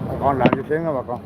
Bà con làm gì tiếng đó bà con.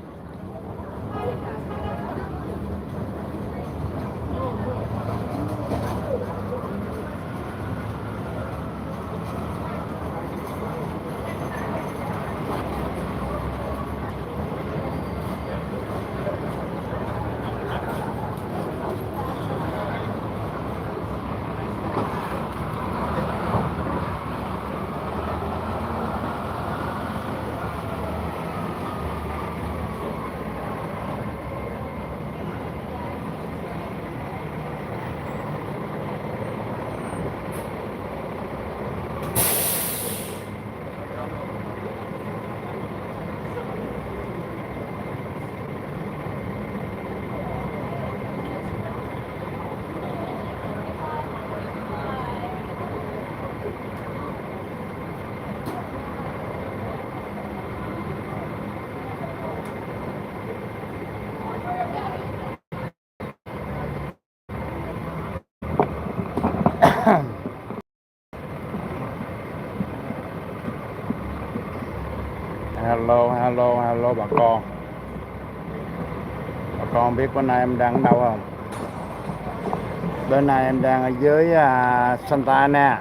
Hello bà con. Bà con biết bữa nay em đang ở đâu không? Bữa nay em đang ở dưới Santa Ana.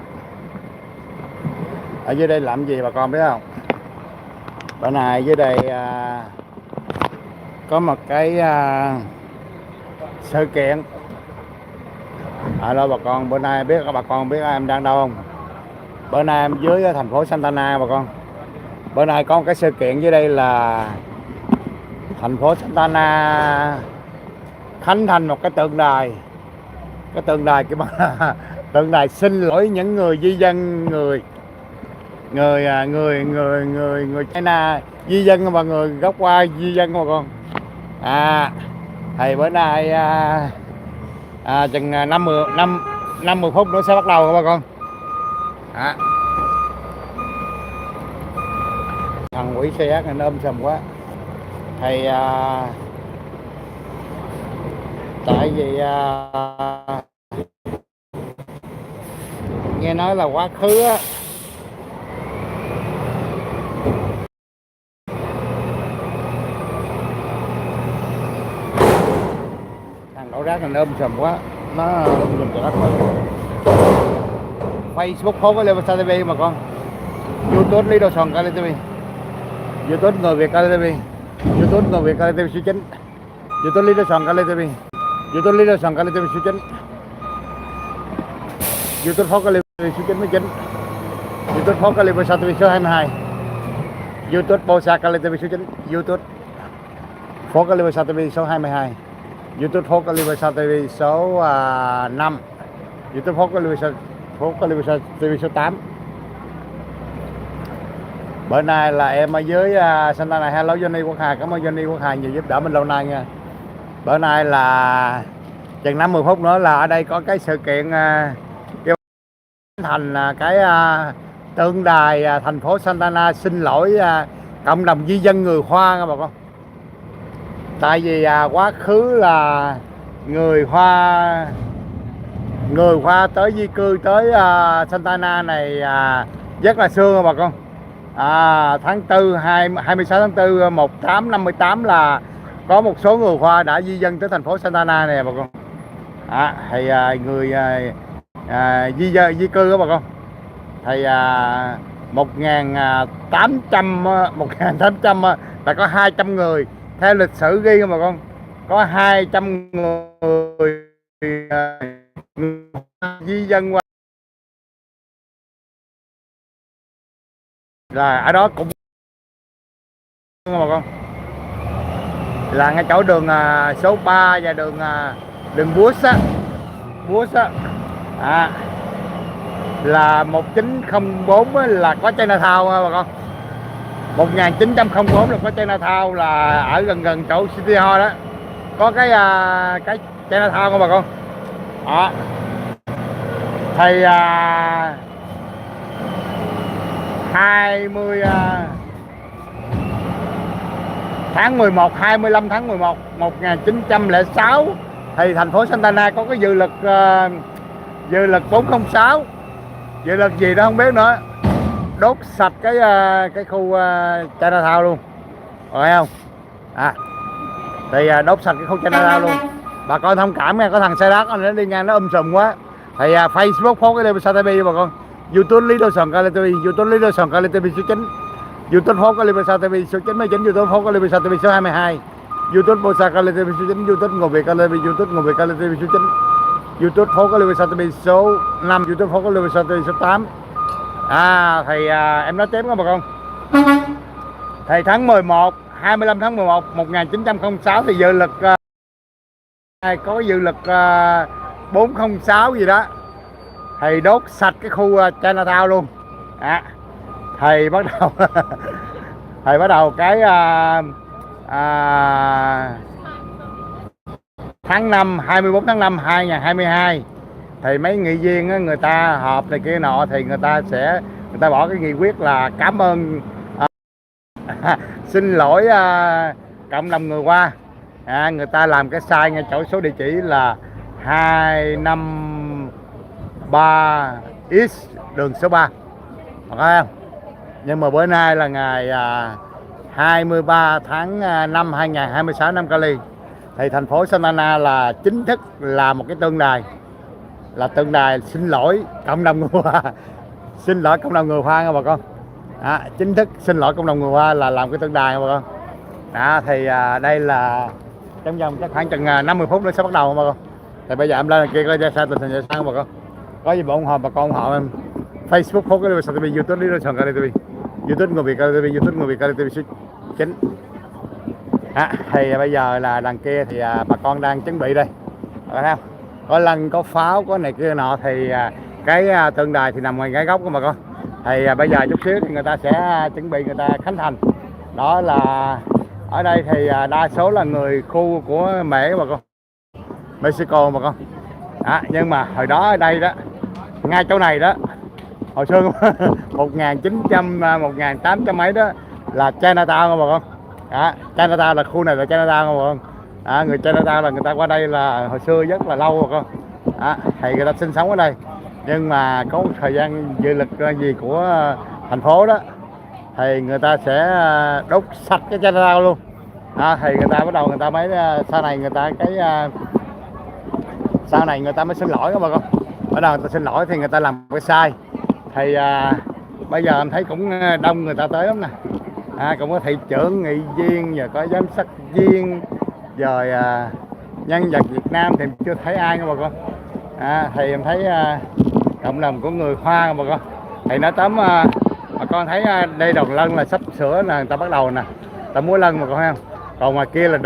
Ở dưới đây làm gì bà con biết không? Bữa nay dưới đây có một cái sự kiện. Alo bà con, bữa nay bà con biết em đang đâu không? Bữa nay em dưới thành phố Santa Ana bà con. Bữa nay có một cái sự kiện dưới đây là thành phố Santa Ana khánh thành một cái tượng đài. Cái tượng đài kia tượng đài xin lỗi những người di dân, người China di dân và người gốc Hoa di dân bà con. Thì bữa nay chừng 50 phút nữa sẽ bắt đầu bà con. Thằng quỷ xe ác này nó sầm quá. Thì tại vì nghe nói là quá khứ á, thằng đổ rác này nó sầm quá, nó sầm cho đất. Facebook không có lên vào TV mà con. YouTube lý đồ sòn cả lên TV. YouTube người Việt cả lên TV. YouTube người Việt cả lên TV số 9. YouTube lý đồ sòn cả lên TV. YouTube lý đồ sòn cả lên TV số 9. YouTube phố cả lên TV số 99. YouTube phố cả lên TV số 22. YouTube Bosa cả lên TV số 9. YouTube phố cả lên TV số 22. YouTube phố cả lên TV số 5. YouTube phố cả lên TV số 8. Bữa nay là em ở dưới Santa này. Hello Johnny Quốc Hà, cảm ơn Johnny Quốc Hà nhiều giúp đỡ mình lâu nay nha. Bữa nay là chừng 50 phút nữa là ở đây có cái sự kiện kêu thành cái tượng đài thành phố Santa Ana xin lỗi cộng đồng di dân người Hoa nha bà con. Tại vì quá khứ là người Hoa tới di cư tới Santa Ana này rất là xưa bà con. Tháng 4 26 tháng 4 1858 là có một số người Hoa đã di dân tới thành phố Santa Ana này bà con. Thì người di cư đó bà con. Thì 1800 là có 200 người theo lịch sử ghi bà con, có 200 người di dân qua. Rồi ở đó cũng bà con là ngay chỗ đường số 3 và đường Bush á, là 1904 là có Chinatown bà con. 1904 là có Chinatown, là ở gần chỗ City Hall đó có cái Chinatown bà con. Thì 25 tháng 11 1906 thì thành phố Santa Ana có cái dự luật 406 dự luật gì đó không biết nữa, đốt sạch cái khu Chinatown luôn, rồi không thì đốt sạch cái khu Chinatown luôn. Bà con thông cảm nha, có thằng xe đắt nó đi ngang nó sùm quá thì Facebook post cái Live Sao TV bà con, YouTube Lý Đô Sòn TV, YouTube Lý Đô Sòn TV số 9, YouTube post cái Live Sao TV số 99, YouTube post cái Live Sao TV số 22, YouTube Bosa TV số 9, YouTube Ngồi Việt TV, YouTube Ngồi Việt TV số 9, YouTube post cái Live Sao TV số 5, YouTube post cái Live Sao TV số 8. Thì em nói tiếp đó bà con. Thì tháng 11, 25 tháng 11 1906 thì dự luật có dự luật 406 gì đó thì đốt sạch cái khu Chinatown luôn. Thì bắt đầu thì bắt đầu cái tháng 5, 24 tháng 5 2022 thì mấy nghị viên á, người ta họp này kia nọ thì người ta bỏ cái nghị quyết là cảm ơn xin lỗi cộng đồng người Hoa. Người ta làm cái sai ngay chỗ số địa chỉ là 253 East đường số 3, phải không? Nhưng mà bữa nay là ngày 23 tháng 5 2026 năm Cali thì thành phố Santa Ana là chính thức là một cái tượng đài, là tượng đài xin lỗi cộng đồng người Hoa. Xin lỗi cộng đồng người Hoa nha bà con. Chính thức xin lỗi cộng đồng người Hoa là làm cái tượng đài nha bà con. Thì đây là trong vòng chắc khoảng chừng 50 phút nữa sẽ bắt đầu bà con. Thì bây giờ em lên kia coi ra sao tình hình ra sao bà con. Có gì bà ủng hộ bà con ủng hộ em. Facebook post cái TV, YouTube đi Sòn TV, YouTube Người Việt TV, YouTube Người Việt TV số 9. Thì bây giờ là đằng kia thì bà con đang chuẩn bị đây. Thấy không? Có lân, có pháo, có này kia nọ thì cái tượng đài thì nằm ngoài cái góc của bà con. Thì bây giờ chút xíu thì người ta sẽ chuẩn bị người ta khánh thành. Đó là ở đây thì đa số là người khu của Mễ bà con, Mexico bà con. Nhưng mà hồi đó ở đây đó, ngay chỗ này đó, hồi xưa 1900 1800 mấy đó là Chinatown bà con. Chinatown là khu này là Chinatown bà con. Người Chinatown là người ta qua đây là hồi xưa rất là lâu bà con. Thì người ta sinh sống ở đây, nhưng mà có một thời gian dự luật gì của thành phố đó thì người ta sẽ đốt sạch cái Chinatown luôn. Thì người ta bắt đầu người ta mới sau này người ta mới xin lỗi các bà con. Bắt đầu người ta xin lỗi thì người ta làm cái sai thì bây giờ em thấy cũng đông người ta tới lắm nè. Cũng có thị trưởng, nghị viên, giờ có giám sát viên, rồi nhân vật Việt Nam thì chưa thấy ai nha bà con. Thì em thấy cộng đồng của người Hoa bà con. Thì nói tóm bà con thấy đây đoàn lân là sắp sửa là người ta bắt đầu nè, ta múa lân mà con thấy không. Còn ngoài kia là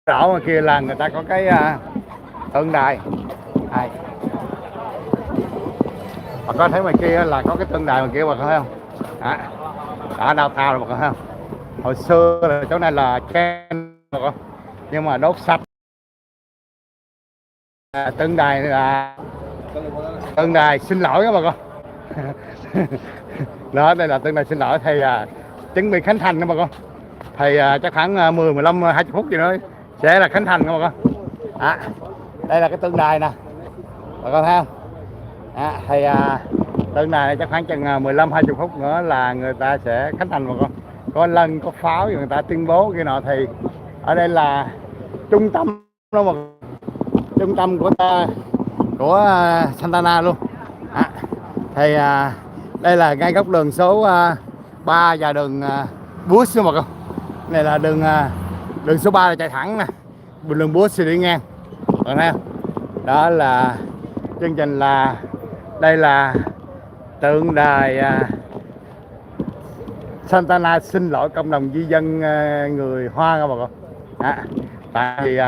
đỏ ngoài kia là người ta có cái tượng đài. Bà con thấy ngoài kia là có cái tượng đài ngoài kia bà con thấy không. Đã đào thao rồi bà con thấy không. Hồi xưa là chỗ này là Ken bà con, nhưng mà đốt sạch. Tượng đài là tượng đài xin lỗi các bà con. Đó, đây là tượng đài xin lỗi thì chuẩn bị khánh thành các bà con. Thì chắc khoảng 10, 15, 20 phút gì nữa sẽ là khánh thành các bà con. Đây là cái tượng đài nè bà con thấy không. Thì tượng đài này chắc khoảng chừng 15, 20 phút nữa là người ta sẽ khánh thành bà con. Có lân, có pháo người ta tuyên bố kia nọ. Thì ở đây là trung tâm đó mà, trung tâm của Santa Ana luôn. Thì đây là ngay góc đường số 3 và đường Bush mà con. Này là đường số 3 là chạy thẳng nè, đường Bush thì đi ngang. Còn thấy không? Đó là chương trình là đây là tượng đài Santa Ana xin lỗi cộng đồng di dân người Hoa các bà con. Tại vì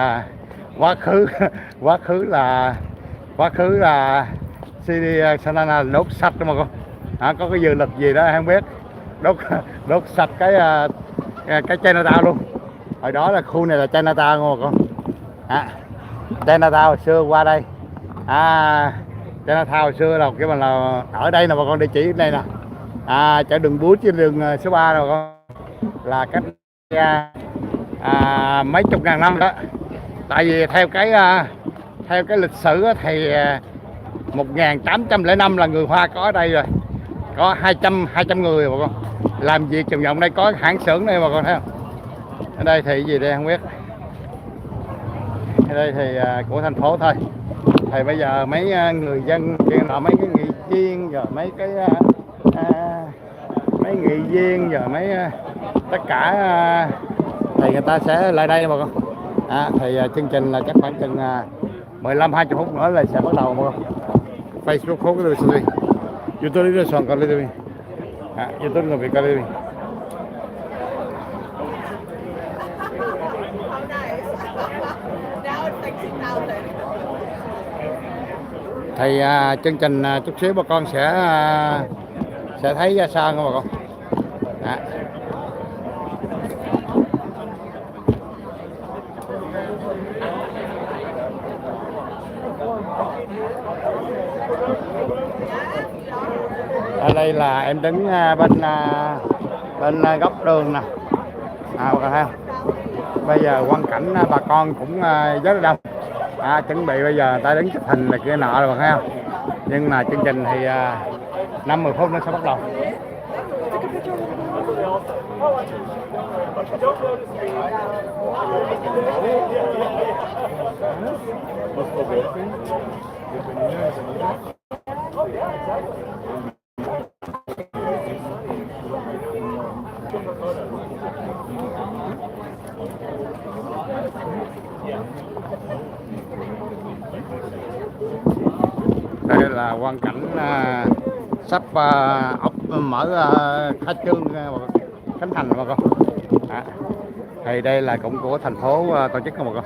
quá khứ là CD Santa Ana đốt sạch đó mà con. Có cái dự luật gì đó không biết, đốt sạch cái Chinatown luôn. Hồi đó là khu này là Chinatown mà con. Chinatown hồi xưa qua đây. Chinatown hồi xưa là cái mà là ở đây nè bà con, địa chỉ đây nè. Chỗ đường Bút trên đường số 3 rồi con, là cách mấy chục ngàn năm đó. Tại vì theo cái lịch sử thì 1805 là người Hoa có ở đây rồi. có 200 người bà con làm việc vòng vòng đây, có hãng xưởng đây bà con thấy không. Ở đây thì gì đây không biết, ở đây thì của thành phố thôi. Thì bây giờ mấy người dân chuyện là mấy cái nghị viên rồi mấy cái mấy nghị viên rồi mấy tất cả thì người ta sẽ lại đây bà con. Thì chương trình là chắc khoảng chừng 15-20 phút nữa là sẽ bắt đầu bà con. Facebook phố cái đi YouTube đi soạn coi đi YouTube người Việt coi đi. Thì chương trình chút xíu bà con sẽ thấy ra sao nha bà con. Ở đây là em đứng bên góc đường nè, bà con thấy không? Bây giờ quang cảnh bà con cũng rất là đông. Chuẩn bị bây giờ người ta đứng chụp hình là kia nọ rồi bà thấy không? Nhưng mà chương trình thì 5-10 phút nó sẽ bắt đầu. Đây là quang cảnh sắp mở khai trương Khánh Thành bà con. Thì đây là cũng của thành phố tổ chức không bà con.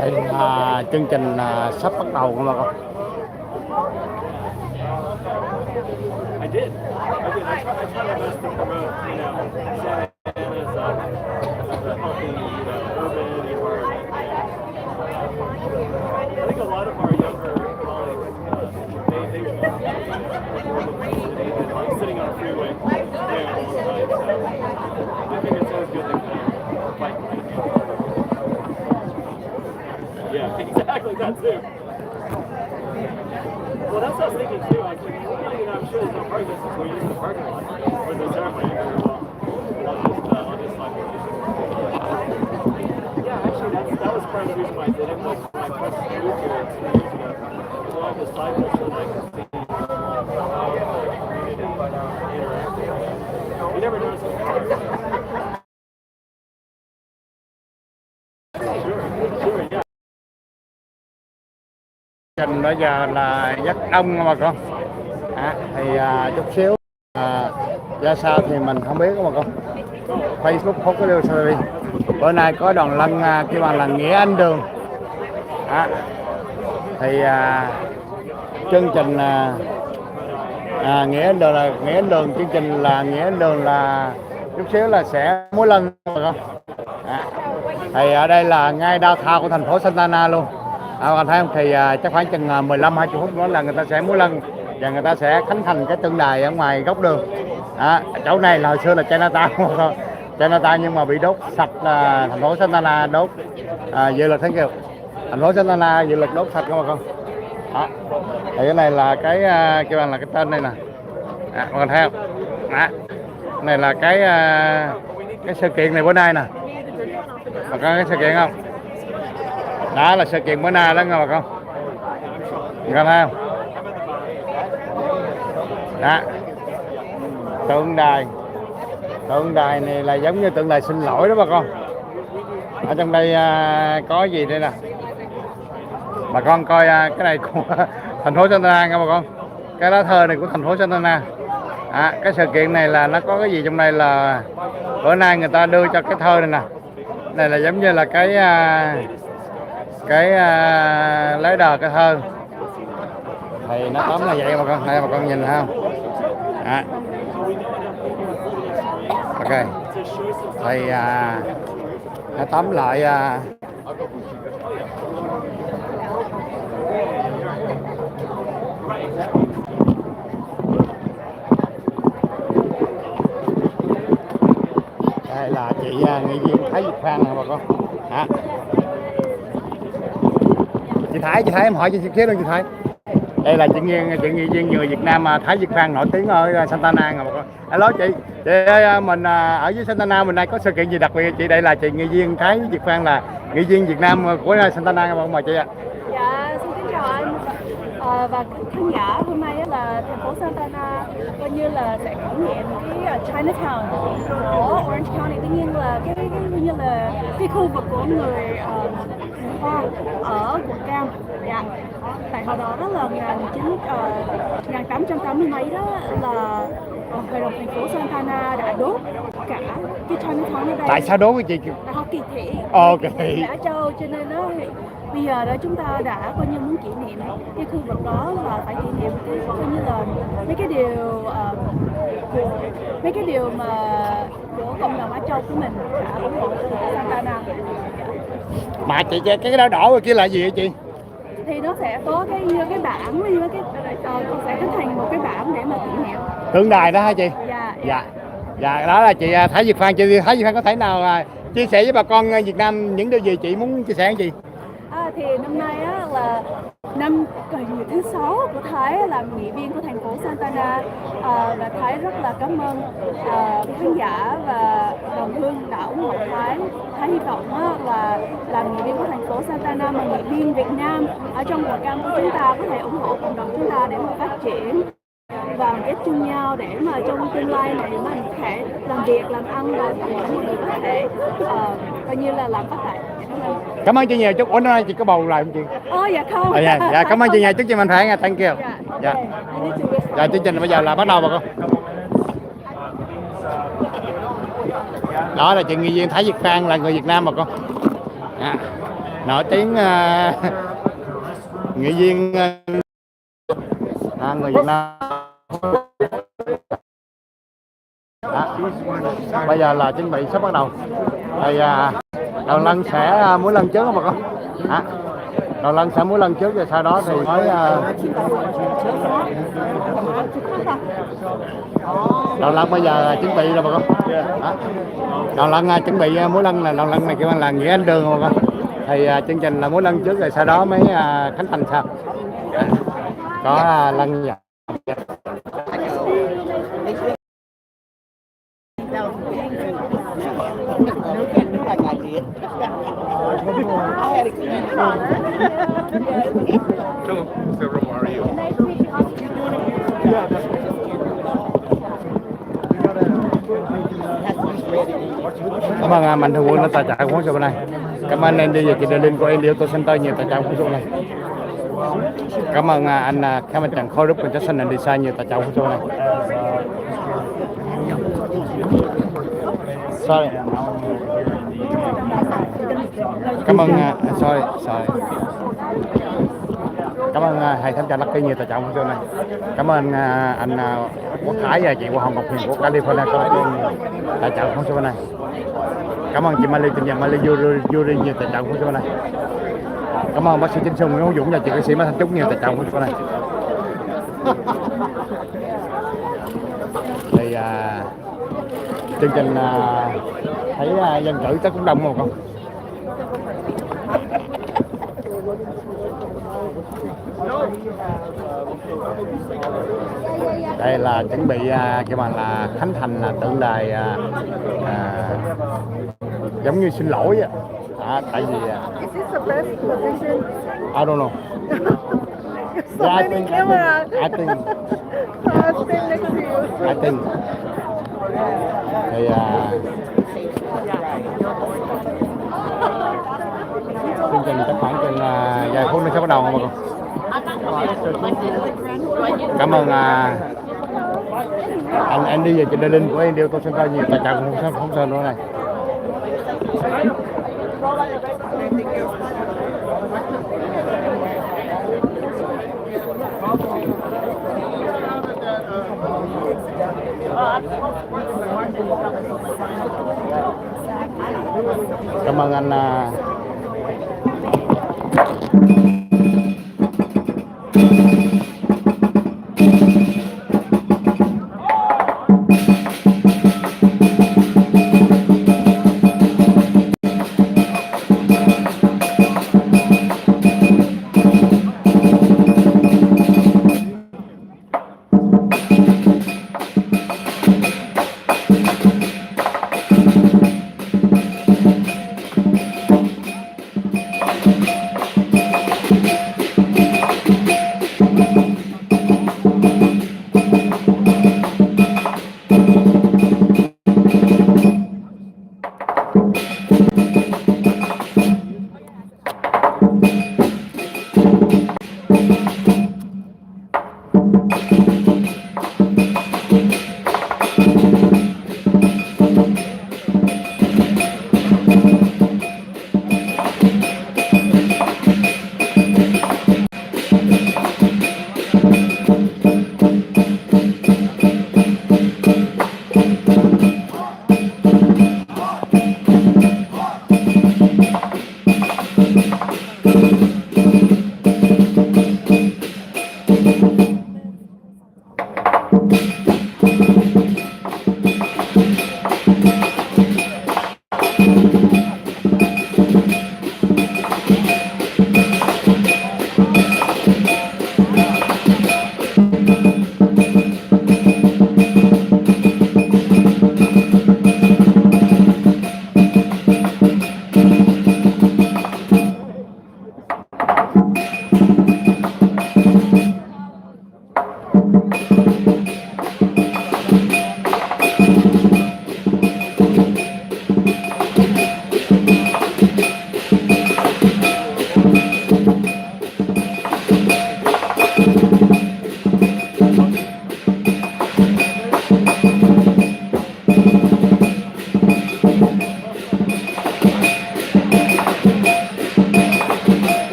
Đây là chương trình sắp bắt đầu các bạn. I did. I try my best to promote, Santa Ana's healthy, urban environment. I think a lot of our younger colleagues, they like sitting on a freeway all the time. So I think it's always good to kind of bike. Yeah, exactly that too. Well, that's what I was thinking too. I was thinking, well, I'm sure there's no parking spaces where you use the parking lot for the ceremony on this cycle. Yeah, actually, that was part of the reason why I did it. Like, when I first moved here 2 years ago, along the cycle so that I could see how the community interacted. You never notice it. Sure, yeah. Trình bây giờ là rất đông mà con. Thì chút xíu ra sao thì mình không biết mà con. Facebook không có điều gì. Bữa nay có đoàn lân kêu bằng là Nghĩa Anh Đường. Thì chương trình Nghĩa Anh Đường chương trình là Nghĩa Anh Đường là chút xíu là sẽ múa lân mà con. À, thì ở đây là ngay downtown của thành phố Santana luôn. Anh thấy không? Thì chắc khoảng chừng 15-20 phút nữa là người ta sẽ múa lân và người ta sẽ khánh thành cái tượng đài ở ngoài góc đường. Chỗ này là hồi xưa là Chinatown Chinatown nhưng mà bị đốt sạch, thành phố Santana đốt, dự luật thấy kìa, thành phố Santana dự luật đốt sạch các bà con. Đó. Thì cái này là cái kêu bằng là cái tên đây nè, các bạn thấy không? Đó. Này là cái sự kiện này bữa nay nè, bà con cái sự kiện không? Đó là sự kiện bữa nay đó nha bà con. Bà con thấy không? Đó. Tượng đài này là giống như tượng đài xin lỗi đó bà con. Ở trong đây có gì đây nè, bà con coi cái này của thành phố Santana nha bà con. Cái lá thơ này của thành phố Santana. Cái sự kiện này là nó có cái gì trong đây là bữa nay người ta đưa cho cái thơ này nè. Này là giống như là cái lấy đờ cái thơ. Thì nó tóm là vậy bà con. Đây bà con nhìn thấy không? Ok. Thì nó tóm lại đây là chị nghị viên Thái Việt Phan nè bà con. Chị Thái em hỏi chị xíu luôn chị Thái. Đây là chị nghị viên người Việt Nam Thái Việt Phan nổi tiếng ở Santana nè bà con. Hello chị ơi, mình ở dưới Santana mình nay có sự kiện gì đặc biệt chị? Đây là chị nghị viên Thái Việt Phan, là nghị viên Việt Nam của Santana nè bà con, mời chị ạ. Dạ, xin kính chào anh và khán giả. Hôm nay là thành phố Santana coi như là sẽ trải nghiệm cái Chinatown của Orange County. Tuy nhiên là cái coi như là cái khu vực của người Hoa ở quận Cam. Dạ. Tại hồi đó là 1880 mấy đó là hội đồng thành phố Santana đã đốt cả cái Chinatown ở đây. Tại sao đốt cái chị? Tại họ kỳ thị. Okay. Đã Châu, cho nên đó bây giờ đó chúng ta đã coi như muốn kỷ niệm cái khu vực đó, là phải kỷ niệm cái coi như là mấy cái điều mà của cộng đồng Á Châu của mình đã ủng hộ cho Santana. Mà chị cái đỏ đỏ kia là gì vậy chị? Thì nó sẽ có cái bảng với con sẽ hình thành một cái bảng để mà kỷ niệm Tượng đài đó hả chị? Dạ đó là chị Thái Việt Phan. Chị Thái Việt Phan có thể nào chia sẻ với bà con Việt Nam những điều gì chị muốn chia sẻ với chị? Thì năm nay là năm thứ 6 của Thái làm nghị viên của thành phố Santana, và Thái rất là cảm ơn khán giả và đồng hương đã ủng hộ Thái. Thái hy vọng là làm nghị viên của thành phố Santana mà nghị viên Việt Nam ở trong quận Cam của chúng ta có thể ủng hộ cộng đồng chúng ta để mà phát triển và kết chung nhau, để mà trong tương lai này mình có thể làm việc, làm ăn và mọi người có thể coi như là làm phát tài. Cảm ơn chị nhiều. Chúc nay chị có bầu lại không chị? Dạ không. Dạ cảm ơn chị nhiều. Chúc chị mạnh khỏe nha. Thank you. Dạ chương trình bây giờ là bắt đầu bà con. Đó là chị nghị viên Thái Việt Phan, là người Việt Nam bà con. Nổi tiếng nghị viên người Việt Nam. Bây giờ là chuẩn bị sắp bắt đầu. Thì đầu lân sẽ múa lân trước bà con. Đầu lân sẽ múa lân trước, rồi sau đó thì mới đầu lân bây giờ chuẩn bị rồi bà con. Đầu lân chuẩn bị múa lân, là đầu lân này kêu là nghĩa anh đường bà con. Thì chương trình là múa lân trước rồi sau đó mới khánh thành sau. Có lân dạ. Cảm ơn Mạnh Thường Quân đã tài trợ cuốn sổ bên này. Cảm ơn anh đi về chị Daii của em Auto Center nhiều tài trợ cuốn sổ này. Cảm ơn anh Khannh Trần Khôi Rút Construction and Design nhiều tài trợ cuốn sổ này. Sorry. Cảm ơn sorry. Cảm ơn thầy Thánh Trà Lucky nhiều tài trợ cuốn sổ này. Cảm ơn anh Quốc Thái và chị Hoa Hồng Ngọc Huyền của California tài trợ cuốn sổ này. Cảm ơn chị Mali, tình nhân Mali Yuri nhiều tài trợ của chỗ này. Cảm ơn bác sĩ Chính Xuân, Nguyễn Hữu Dũng và chị ca sĩ Mai Thanh Trúc nhiều tài trợ của chỗ này. Thì chương trình thấy dân cử chắc cũng đông không con? Đây là chuẩn bị cái mà là khánh thành là tượng đài giống như xin lỗi tại vì Is this the best position? I don't know. So many camera. I think Stand next to you. I think thì chương trình chắc khoảng chừng vài phút nữa sẽ bắt đầu không bà con? Cảm ơn anh đi về trên Daii của em điều tôi xin coi nhiều tài trợ không sơn nữa này. Cảm ơn anh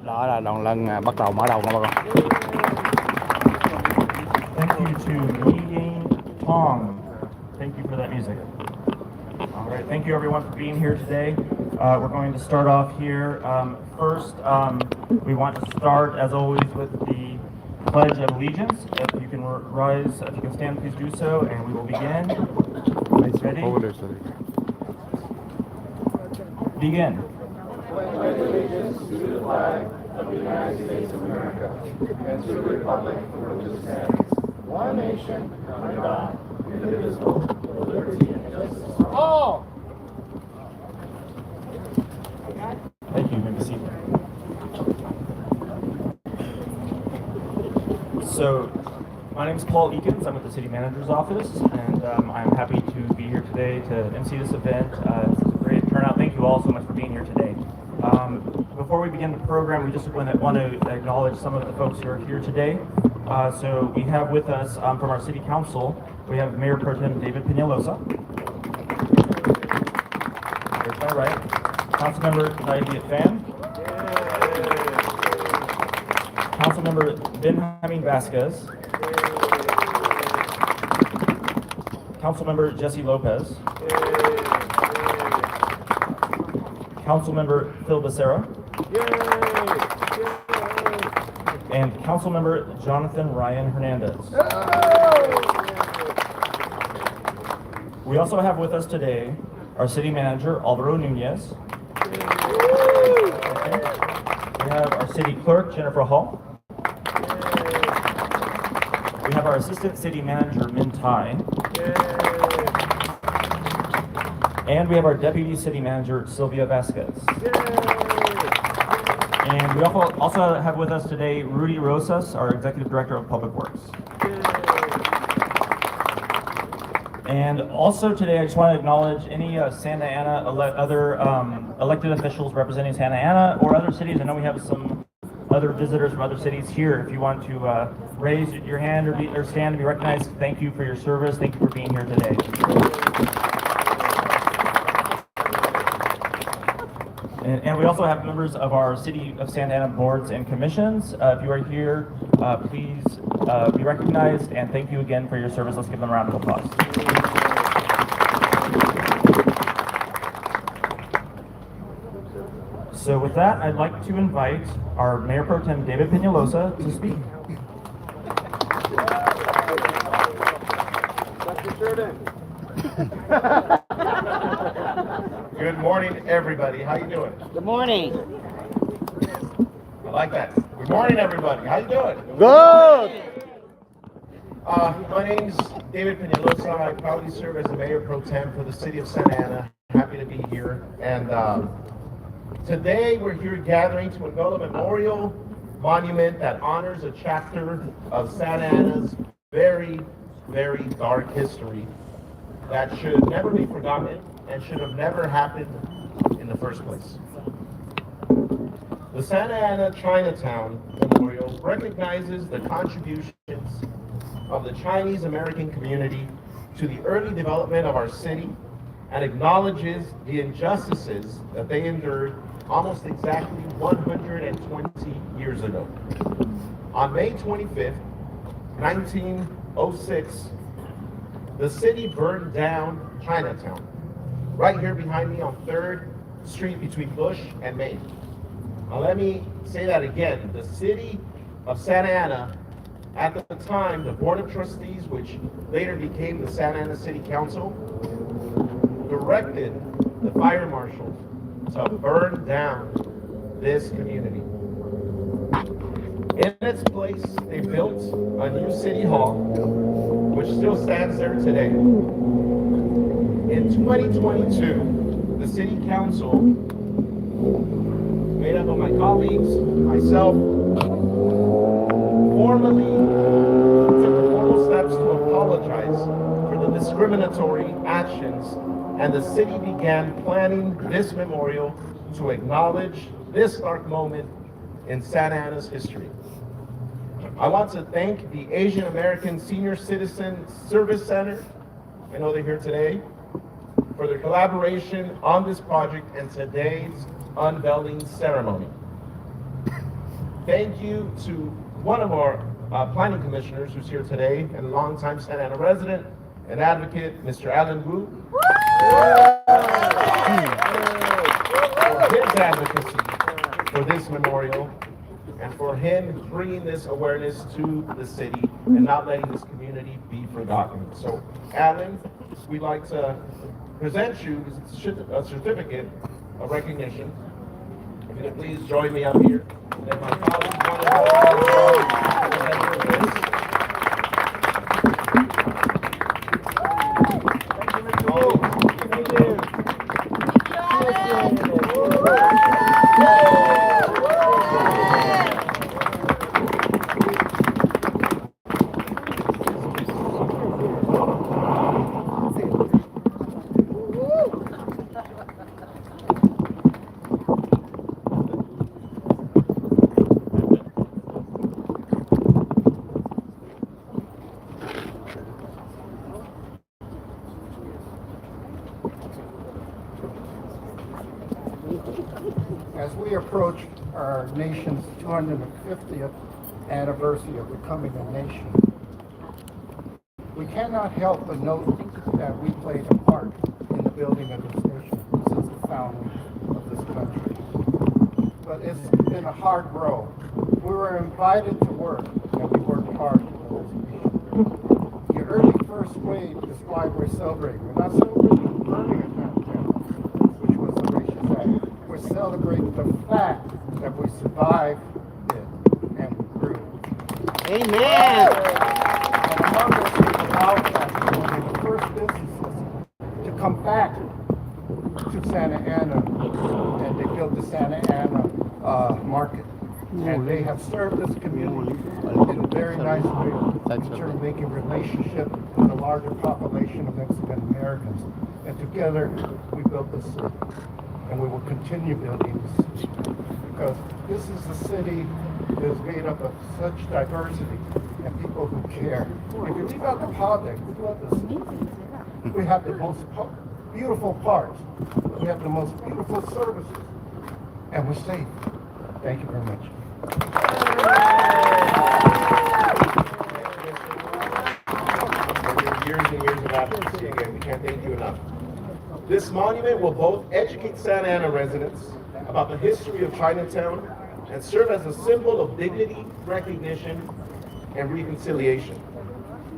đó là đoàn lân bắt đầu mở đầu nha bà con. Thank you to Meeting Tuong. Thank you for that music. All right, thank you everyone for being here today. We're going to start off here. First, we want to start, as always, with the Pledge of Allegiance. If you can rise, if you can stand, please do so, and we will begin. Ready? Begin. Pledge allegiance to the flag of the United States of America and to the republic for which it stands, one nation, under God, indivisible, with liberty and justice for all. Thank you. You may be seated. So, my name is Paul Eakins. I'm with the City Manager's Office, and I'm happy to be here today to MC this event. It's a great turnout. Thank you all so much for being here today. before we begin the program, we just want to acknowledge some of the folks who are here today. So we have with us from our City Council, we have Mayor Pro Tem David Peñalosa. There's my right. Councilmember Daii Thannh. Councilmember Benjamin Vasquez. Councilmember Jesse Lopez. Councilmember Phil Becerra. And Councilmember Jonathan Ryan Hernandez. We also have with us today our City Manager, Alvaro Nunez. We have our City Clerk, Jennifer Hall. We have our Assistant City Manager, Min Tai. And we have our Deputy City Manager, Sylvia Vasquez. And we also have with us today Rudy Rosas, our Executive Director of Public Works. And also today, I just want to acknowledge any Santa Ana other elected officials representing Santa Ana or other cities. I know we have some other visitors from other cities here. If you want to raise your hand or stand to be recognized, thank you for your service. Thank you for being here today. And we also have members of our City of Santa Ana boards and commissions. If you are here, please be recognized, and thank you again for your service. Let's give them a round of applause. So with that, I'd like to invite our Mayor Pro Tem David Peñalosa to speak. Good morning, everybody. How you doing? Good morning. I like that. Good morning, everybody. How you doing? Good. My name's David Peñalosa. I proudly serve as the Mayor Pro Tem for the City of Santa Ana. Happy to be here. And today we're here gathering to unveil a memorial monument that honors a chapter of Santa Ana's very, very dark history that should never be forgotten and should have never happened in the first place. The Santa Ana Chinatown Memorial recognizes the contributions of the Chinese American community to the early development of our city and acknowledges the injustices that they endured almost exactly 120 years ago. On May 25th, 1906, the city burned down Chinatown, right here behind me on 3rd Street between Bush and Main. Now let me say that again. The city of Santa Ana, at the time, the Board of Trustees, which later became the Santa Ana City Council, directed the fire marshal to burn down this community. In its place, they built a new city hall, which still stands there today. In 2022, the City Council, made up of my colleagues, myself, formally took the formal steps to apologize for the discriminatory actions, and the city began planning this memorial to acknowledge this dark moment in Santa Ana's history. I want to thank the Asian American Senior Citizen Service Center, I know they're here today, for their collaboration on this project and today's unveiling ceremony. Thank you to one of our planning commissioners who's here today and longtime Santa Ana resident and advocate, Mr. Alan Wu, for his advocacy for this memorial and for him bringing this awareness to the city and not letting this community be forgotten. So, Alan, we'd like to present you a certificate of recognition. If you could please join me up here. And my colleagues want to As we approach our nation's 250th anniversary of becoming a nation, we cannot help but note that we played a part in the building of this nation since the founding of this country. But it's been a hard road. We were invited to work, and we worked hard towards this mission. The early first wave is why we're celebrating. We're not celebrating the burning of Khannh, which was the racist act. We're celebrating the fact that we survived it and we grew. Amen. And among us is the outcasts, one of the first businesses to come back to Santa Ana, and they built the Santa Ana market. And they have served this community in a very nice way in terms of making relationship with a larger population of Mexican Americans. And together we built this city, and we will continue building this city because this is a city that is made up of such diversity and people who care. If you leave out the politics, we have the most beautiful parks, we have the most beautiful services, and we're safe. Thank you very much. Years and years of advocacy, again, we can't thank you enough. This monument will both educate Santa Ana residents about the history of Chinatown and serve as a symbol of dignity, recognition, and reconciliation.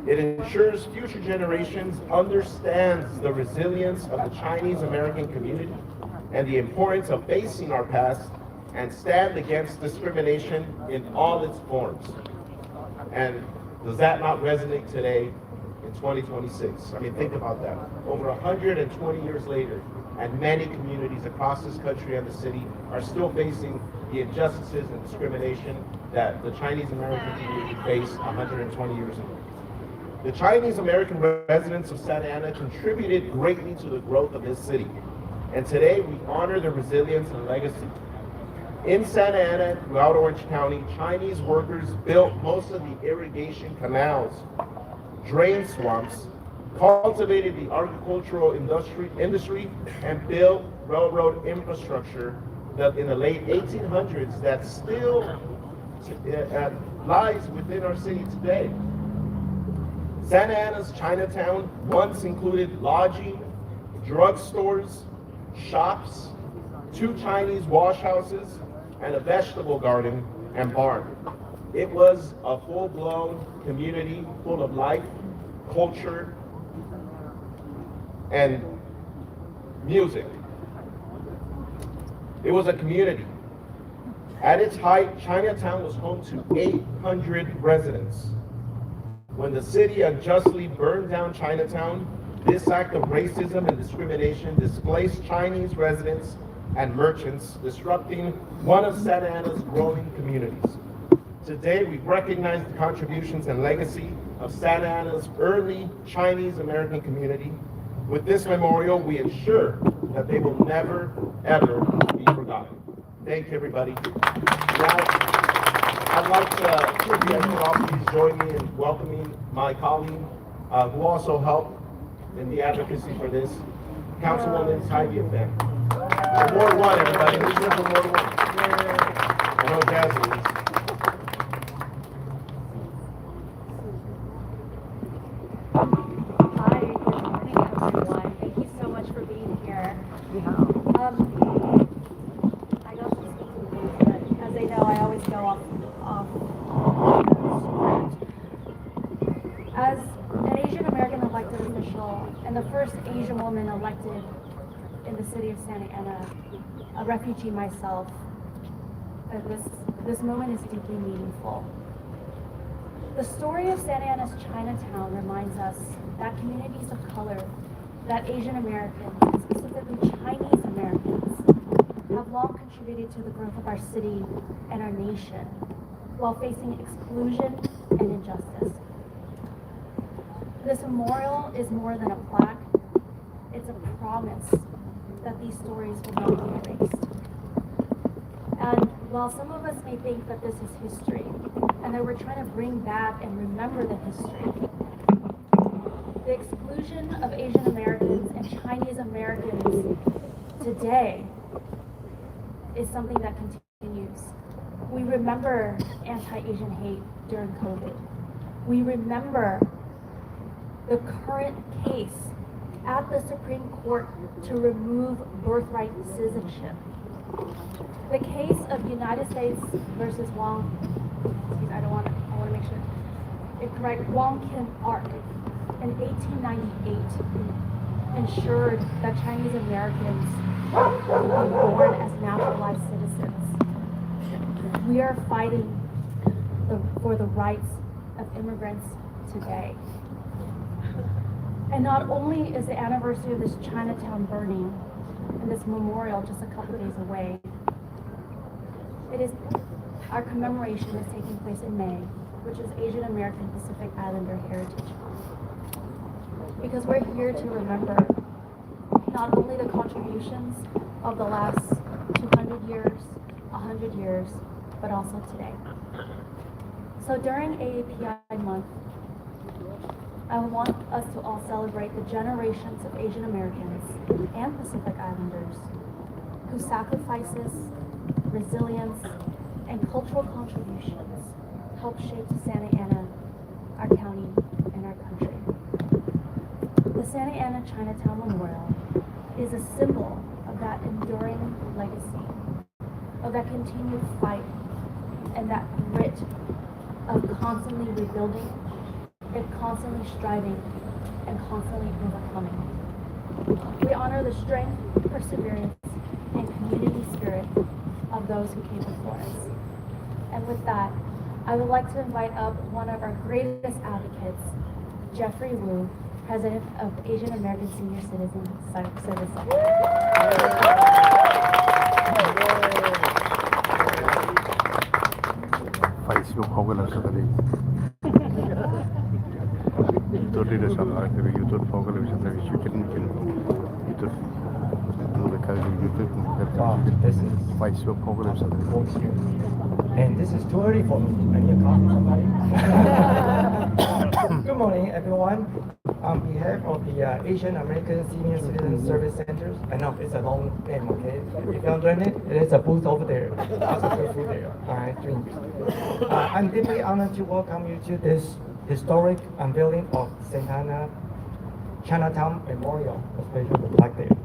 It ensures future generations understands the resilience of the Chinese American community and the importance of facing our past and stand against discrimination in all its forms. And does that not resonate today in 2026? I mean, think about that. Over 120 years later, and many communities across this country and the city are still facing the injustices and discrimination that the Chinese American community faced 120 years ago. The Chinese American residents of Santa Ana contributed greatly to the growth of this city. And today we honor their resilience and legacy. In Santa Ana and throughout Orange County, Chinese workers built most of the irrigation canals, drained swamps, cultivated the agricultural industry, and built railroad infrastructure that in the late 1800s that still lies within our city today. Santa Ana's Chinatown once included lodging, drugstores, shops, 2 Chinese wash houses, and a vegetable garden and barn. It was a full-blown community full of life, culture, and music. It was a community. At its height, Chinatown was home to 800 residents. When the city unjustly burned down Chinatown, this act of racism and discrimination displaced Chinese residents and merchants, disrupting one of Santa Ana's growing communities. Today, we recognize the contributions and legacy of Santa Ana's early Chinese American community. With this memorial, we ensure that they will never, ever be forgotten. Thank you, everybody. Now, I'd like to, if you guys all please join me in welcoming my colleague, who also helped in the advocacy for this, Councilwoman Daii Fan. Ward 1, everybody. Who's here for Ward 1? I know Jasmine is. Hi, good morning, everyone. Thank you so much for being here. I got some speaking things, but as they know, I always go off script. As an Asian American elected official and the first Asian woman elected in the city of Santa Ana, a refugee myself, this moment is deeply meaningful. The story of Santa Ana's Chinatown reminds us that communities of color, that Asian Americans, and specifically Chinese Americans, have long contributed to the growth of our city and our nation while facing exclusion and injustice. This memorial is more than a plaque, it's a promise that these stories will not be erased. And while some of us may think that this is history, and that we're trying to bring back and remember the history, the exclusion of Asian Americans and Chinese Americans today is something that continues. We remember anti-Asian hate during COVID. We remember the current case at the Supreme Court to remove birthright citizenship. The case of United States versus Wong, I want to make sure it's correct, Wong Kim Ark in 1898 ensured that Chinese Americans would be born as naturalized citizens. We are fighting for the rights of immigrants today. And not only is the anniversary of this Chinatown burning and this memorial just a couple days away, our commemoration is taking place in May, which is Asian American Pacific Islander Heritage Month. Because we're here to remember not only the contributions of the last 200 years, 100 years, but also today. So during AAPI month, I want us to all celebrate the generations of Asian Americans and Pacific Islanders whose sacrifices, resilience, and cultural contributions helped shape Santa Ana, our county, and our country. The Santa Ana Chinatown Memorial is a symbol of that enduring legacy, of that continued fight, and that grit of constantly rebuilding, and constantly striving, and constantly overcoming. We honor the strength, perseverance, and community spirit of those who came before us. And with that, I would like to invite up one of our greatest advocates, Jeffrey Wu, President of Asian American Senior Citizen Service Center. Facebook không có là sao đi YouTube đi được sao lại thì YouTube không có là sao đi YouTube YouTube nó cái YouTube Facebook không có là sao đi. And this is too early for me. I need a coffee, somebody. Good morning, everyone. On behalf of the Asian American Senior Citizen Service Centers, I know it's a long name, okay? If you don't learn it, there's a booth over there. Also good food there. All right, drinks. I'm deeply honored to welcome you to this historic unveiling of Santa Ana Chinatown Memorial, especially the plaque there.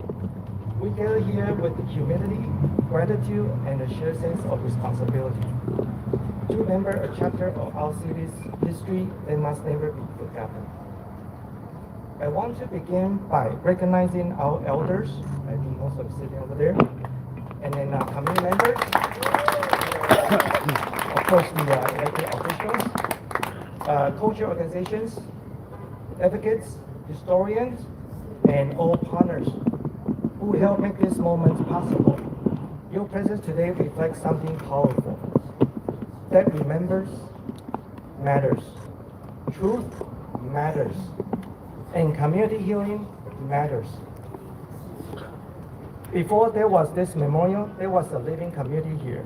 We gather here with humility, gratitude, and a shared sense of responsibility to remember a chapter of our city's history that must never be forgotten. I want to begin by recognizing our elders, I think most of them sitting over there, and then community members, of course the elected officials, culture organizations, advocates, historians, and all partners who help make this moment possible. Your presence today reflects something powerful. That remembers matters. Truth matters. And community healing matters. Before there was this memorial, there was a living community here.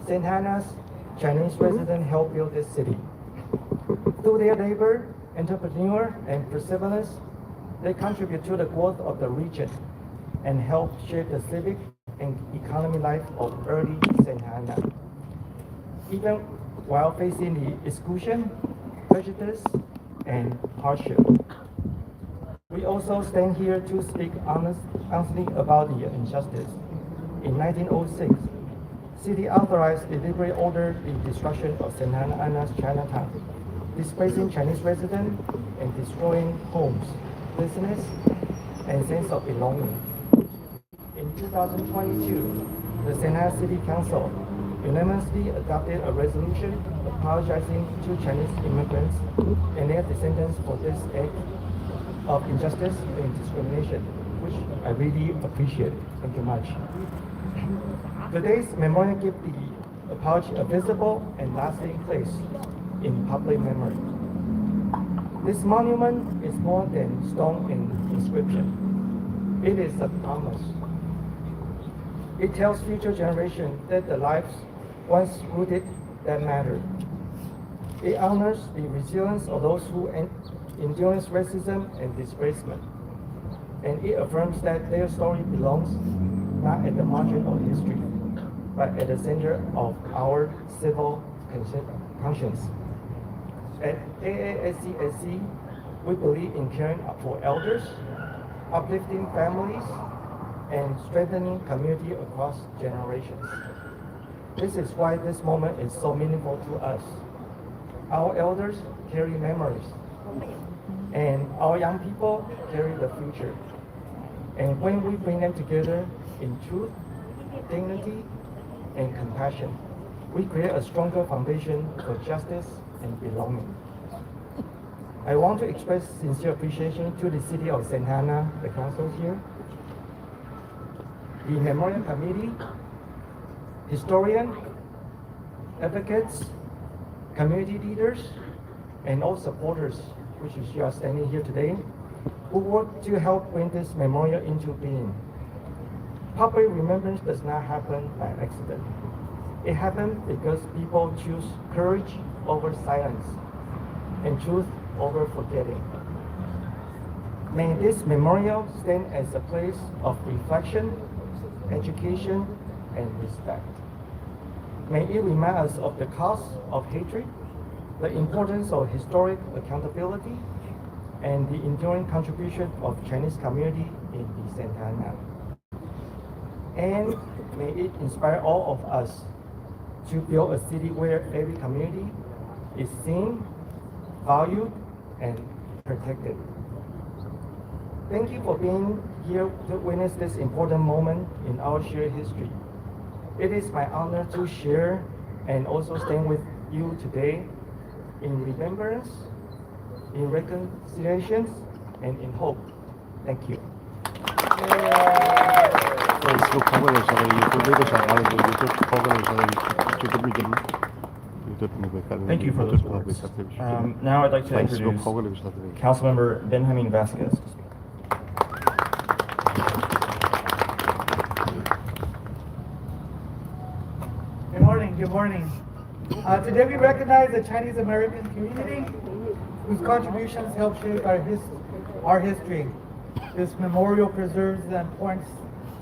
Santa Ana's Chinese residents helped build this city. Through their labor, entrepreneur, and perseverance, they contribute to the growth of the region and help shape the civic and economic life of early Santa Ana. Even while facing the exclusion, prejudice, and hardship. We also stand here to speak honestly about the injustice. In 1906, city authorized deliberate order the destruction of Santa Ana's Chinatown, displacing Chinese residents and destroying homes, business, and sense of belonging. In 2022, the Santa Ana City Council unanimously adopted a resolution apologizing to Chinese immigrants and their descendants for this act of injustice and discrimination, which I really appreciate. Thank you much. Today's memorial gives the apology a visible and lasting place in public memory. This monument is more than stone and inscription. It is a promise. It tells future generations that the lives once rooted that matter. It honors the resilience of those who endure racism and displacement. And it affirms that their story belongs not at the margin of history, but at the center of our civil conscience. At AASC, we believe in caring for elders, uplifting families, and strengthening community across generations. This is why this moment is so meaningful to us. Our elders carry memories, and our young people carry the future. And when we bring them together in truth, dignity, and compassion, we create a stronger foundation for justice and belonging. I want to express sincere appreciation to the City of Santana, the council here, the Memorial Committee, historians, advocates, community leaders, and all supporters, which is you are standing here today, who work to help bring this memorial into being. Public remembrance does not happen by accident. It happens because people choose courage over silence and truth over forgetting. May this memorial stand as a place of reflection, education, and respect. May it remind us of the cost of hatred, the importance of historic accountability, and the enduring contribution of Chinese community in the Santana. And may it inspire all of us to build a city where every community is seen, valued, and protected. Thank you for being here to witness this important moment in our shared history. It is my honor to share and also stand with you today in remembrance, in reconciliations, and in hope. Thank you. Facebook coverage of YouTube video YouTube coverage of YouTube video. Thank you for those words. Now I'd like to introduce Councilmember Benjamin Vasquez to speak. Good morning, good morning. Today we recognize the Chinese American community whose contributions help shape our history. This memorial preserves the important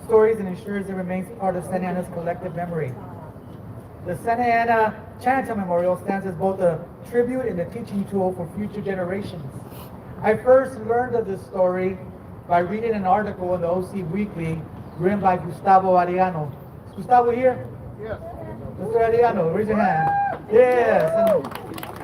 stories and ensures it remains part of Santa Ana's collective memory. The Santa Ana Chinatown Memorial stands as both a tribute and a teaching tool for future generations. I first learned of this story by reading an article in the OC Weekly written by Gustavo Arellano. Is Gustavo here? Yes. Mr. Arellano, raise your hand. Yes.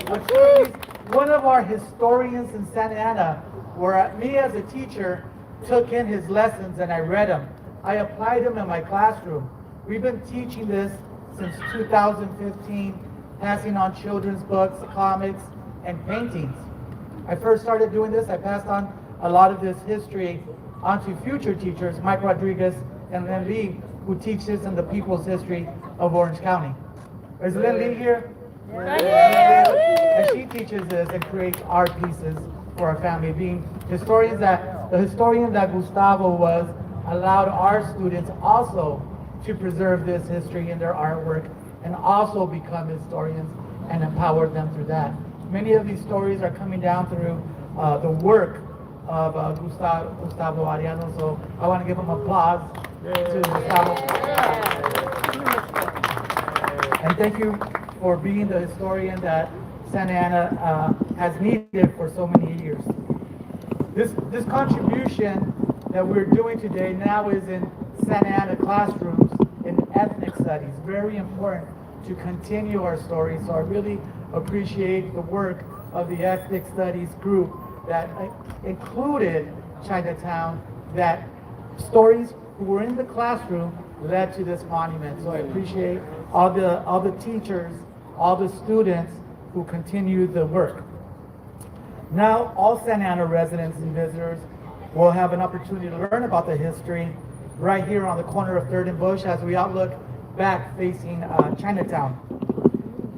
And one of our historians in Santa Ana, where me as a teacher took in his lessons and I read them. I applied them in my classroom. We've been teaching this since 2015, passing on children's books, comics, and paintings. I first started doing this, I passed on a lot of this history onto future teachers, Mike Rodriguez and Lynn Lee, who teach this in the people's history of Orange County. Is Lynn Lee here? And she teaches this and creates art pieces for our family, being the historian that Gustavo was, allowed our students also to preserve this history in their artwork and also become historians and empower them through that. Many of these stories are coming down through the work of Gustavo Arellano, so I want to give him applause to Gustavo. And thank you for being the historian that Santa Ana has needed for so many years. This contribution that we're doing today now is in Santa Ana classrooms in ethnic studies. Very important to continue our story. So I really appreciate the work of the ethnic studies group that included Chinatown, that stories who were in the classroom led to this monument. So I appreciate all the teachers, all the students who continue the work. Now all Santa Ana residents and visitors will have an opportunity to learn about the history right here on the corner of 3rd and Bush as we outlook back facing Chinatown.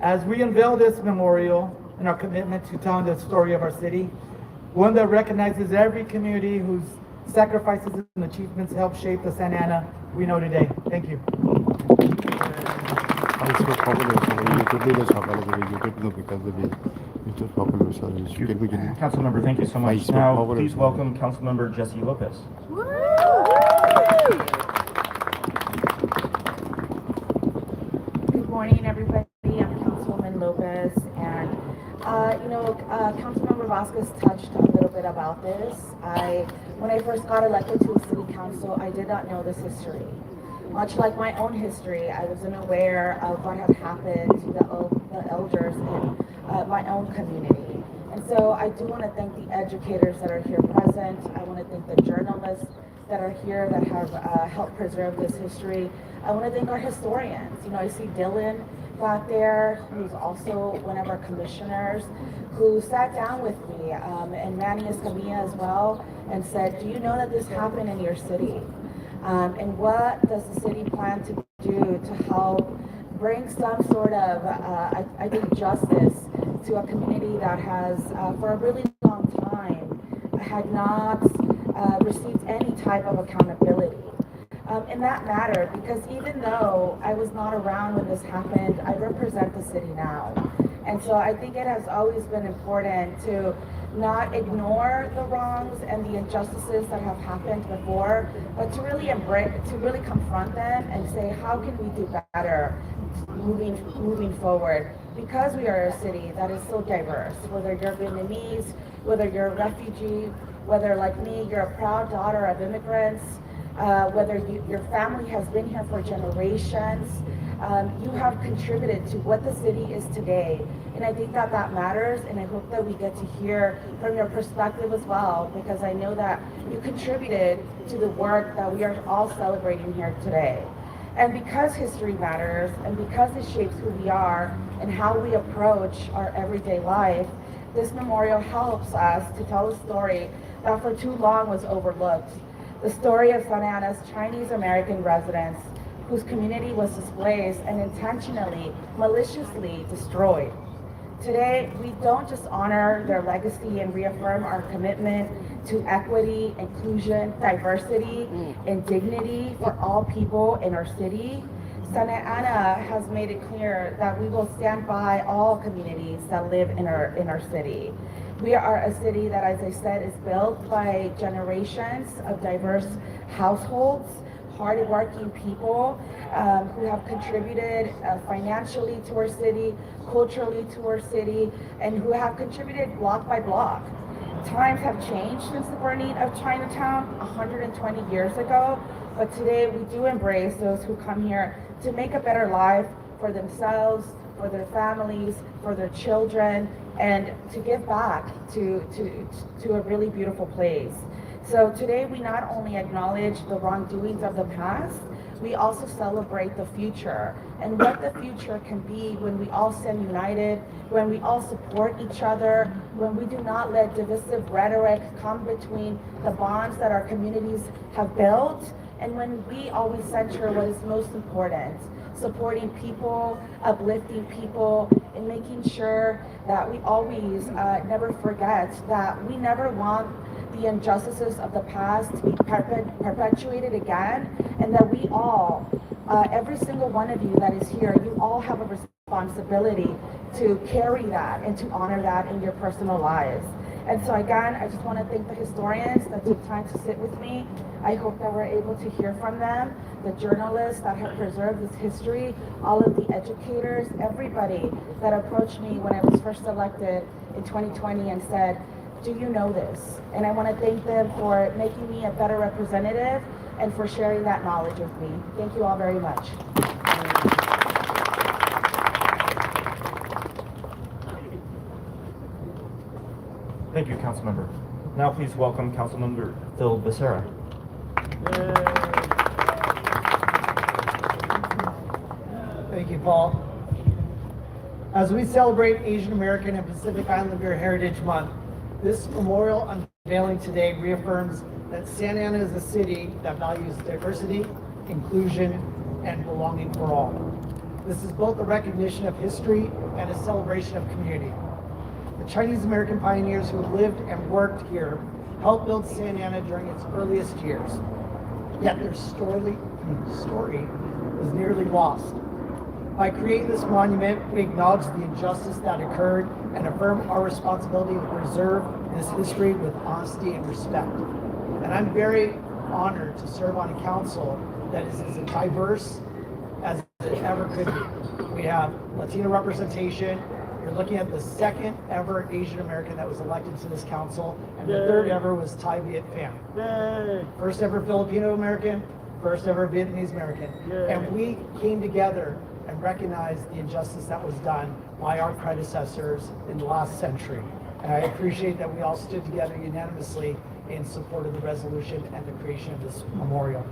As we unveil this memorial and our commitment to telling the story of our city, one that recognizes every community whose sacrifices and achievements help shape the Santa Ana we know today. Thank you. Councilmember, thank you so much. Now, please welcome Councilmember Jesse Lopez. Councilmember Vasquez touched a little bit about this. When I first got elected to the city council, I did not know this history. Much like my own history, I was unaware of what had happened to the elders in my own community. And so I do want to thank the educators that are here present. I want to thank the journalists that are here that have helped preserve this history. I want to thank our historians. I see Dylan back there, who's also one of our commissioners, who sat down with me, and Manny Escamilla as well, and said, do you know that this happened in your city? And what does the city plan to do to help bring some sort of, I think, justice to a community that has, for a really long time, had not received any type of accountability. And that mattered because even though I was not around when this happened, I represent the city now. And so I think it has always been important to not ignore the wrongs and the injustices that have happened before, but to really embrace, to really confront them and say, how can we do better moving forward? Because we are a city that is so diverse, whether you're Vietnamese, whether you're a refugee, whether like me, you're a proud daughter of immigrants, whether your family has been here for generations, you have contributed to what the city is today. And I think that matters, and I hope that we get to hear from your perspective as well, because I know that you contributed to the work that we are all celebrating here today. And because history matters, and because it shapes who we are and how we approach our everyday life, this memorial helps us to tell a story that for too long was overlooked. The story of Santa Ana's Chinese American residents whose community was displaced and intentionally, maliciously destroyed. Today, we don't just honor their legacy and reaffirm our commitment to equity, inclusion, diversity, and dignity for all people in our city. Santa Ana has made it clear that we will stand by all communities that live in our city. We are a city that, as I said, is built by generations of diverse households, hardworking people who have contributed financially to our city, culturally to our city, and who have contributed block by block. Times have changed since the burning of Chinatown 120 years ago, but today we do embrace those who come here to make a better life for themselves, for their families, for their children, and to give back to a really beautiful place. So today we not only acknowledge the wrongdoings of the past, we also celebrate the future and what the future can be when we all stand united, when we all support each other, when we do not let divisive rhetoric come between the bonds that our communities have built, and when we always center what is most important, supporting people, uplifting people, and making sure that we always never forget that we never want the injustices of the past to be perpetuated again, and that we all, every single one of you that is here, you all have a responsibility to carry that and to honor that in your personal lives. And so again, I just want to thank the historians that took time to sit with me. I hope that we're able to hear from them, the journalists that have preserved this history, all of the educators, everybody that approached me when I was first elected in 2020 and said, do you know this? And I want to thank them for making me a better representative and for sharing that knowledge with me. Thank you all very much. Thank you, Councilmember. Now please welcome Councilmember Phil Becerra. Thank you, Paul. As we celebrate Asian American and Pacific Islander Heritage Month, this memorial unveiling today reaffirms that Santa Ana is a city that values diversity, inclusion, and belonging for all. This is both a recognition of history and a celebration of community. The Chinese American pioneers who lived and worked here helped build Santa Ana during its earliest years. Yet their story was nearly lost. By creating this monument, we acknowledge the injustice that occurred and affirm our responsibility to preserve this history with honesty and respect. And I'm very honored to serve on a council that is as diverse as it ever could be. We have Latino representation, You're looking at the second ever Asian American that was elected to this council, and the third ever was Thai Viet Pham. First ever Filipino American, first ever Vietnamese American. And we came together and recognized the injustice that was done by our predecessors in the last century. And I appreciate that we all stood together unanimously in support of the resolution and the creation of this memorial.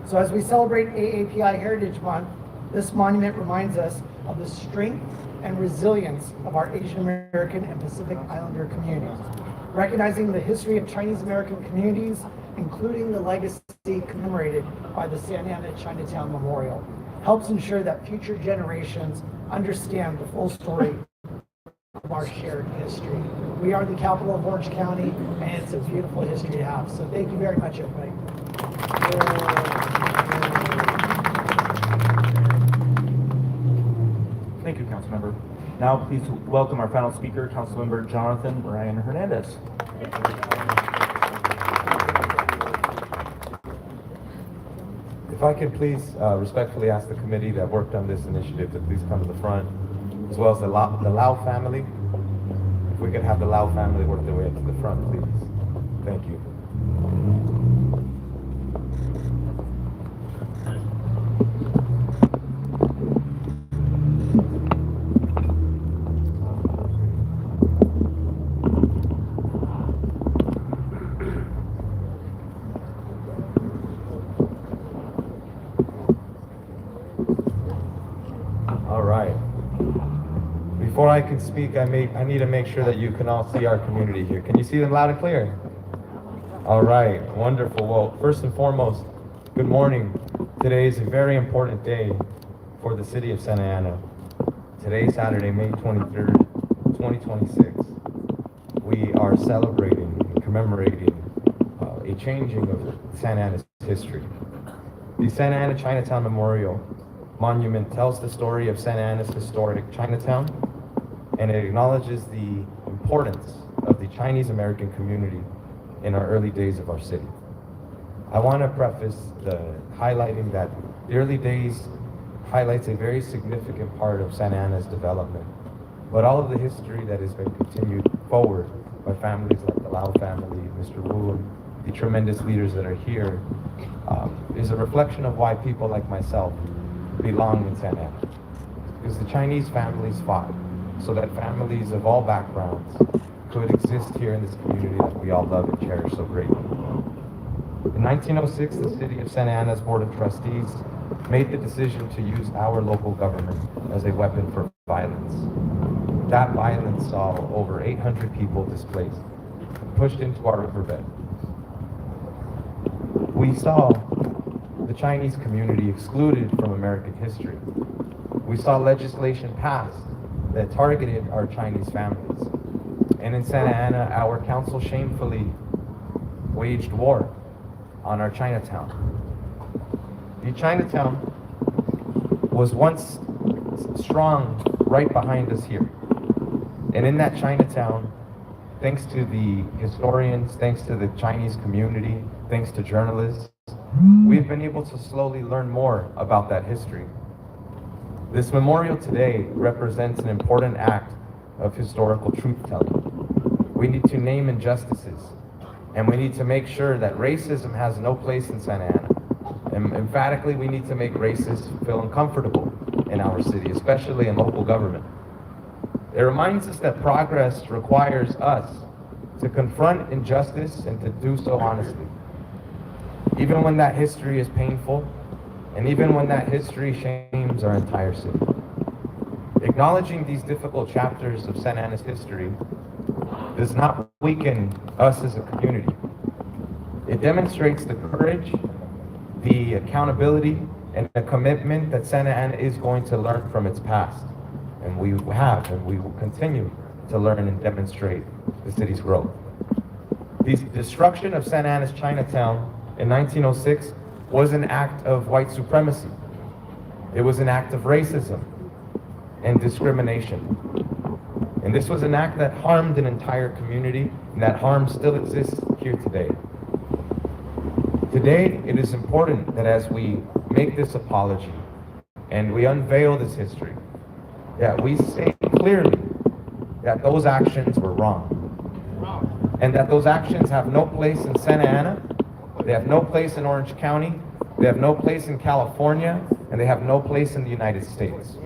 So as we celebrate AAPI Heritage Month, this monument reminds us of the strength and resilience of our Asian American and Pacific Islander communities. Recognizing the history of Chinese American communities, including the legacy commemorated by the Santa Ana Chinatown Memorial, helps ensure that future generations understand the full story of our shared history. We are the capital of Orange County, and it's a beautiful history to have. So thank you very much, everybody. Thank you, Councilmember. Now, please welcome our final speaker, Councilmember Jonathan Ryan Hernandez. If I could please respectfully ask the committee that worked on this initiative to please come to the front, as well as the Lau family. If we could have the Lau family work their way up to the front, please. Thank you. All right. Before I can speak, I need to make sure that you can all see our community here. Can you see them loud and clear? All right, wonderful. Well, first and foremost, good morning. Today is a very important day for the city of Santa Ana. Today, Saturday, May 23rd, 2026, we are celebrating and commemorating a changing of Santa Ana's history. The Santa Ana Chinatown Memorial Monument tells the story of Santa Ana's historic Chinatown, and it acknowledges the importance of the Chinese American community in our early days of our city. I want to preface the highlighting that the early days highlights a very significant part of Santa Ana's development, but all of the history that has been continued forward by families like the Lau family, Mr. Wu, and the tremendous leaders that are here, is a reflection of why people like myself belong in Santa Ana. Because the Chinese families fought so that families of all backgrounds could exist here in this community that we all love and cherish so greatly. In 1906, the city of Santa Ana's Board of Trustees made the decision to use our local government as a weapon for violence. That violence saw over 800 people displaced, pushed into our riverbed. We saw the Chinese community excluded from American history. We saw legislation passed that targeted our Chinese families. And in Santa Ana, our council shamefully waged war on our Chinatown. The Chinatown was once strong right behind us here. And in that Chinatown, thanks to the historians, thanks to the Chinese community, thanks to journalists, we've been able to slowly learn more about that history. This memorial today represents an important act of historical truth-telling. We need to name injustices, and we need to make sure that racism has no place in Santa Ana. And emphatically, we need to make racists feel uncomfortable in our city, especially in local government. It reminds us that progress requires us to confront injustice and to do so honestly. Even when that history is painful, and even when that history shames our entire city. Acknowledging these difficult chapters of Santa Ana's history does not weaken us as a community. It demonstrates the courage, the accountability, and the commitment that Santa Ana is going to learn from its past. And we have, and we will continue to learn and demonstrate the city's growth. The destruction of Santa Ana's Chinatown in 1906 was an act of white supremacy. It was an act of racism and discrimination. And this was an act that harmed an entire community, and that harm still exists here today. Today, it is important that as we make this apology and we unveil this history, that we say clearly that those actions were wrong. And that those actions have no place in Santa Ana, they have no place in Orange County, they have no place in California, and they have no place in the United States.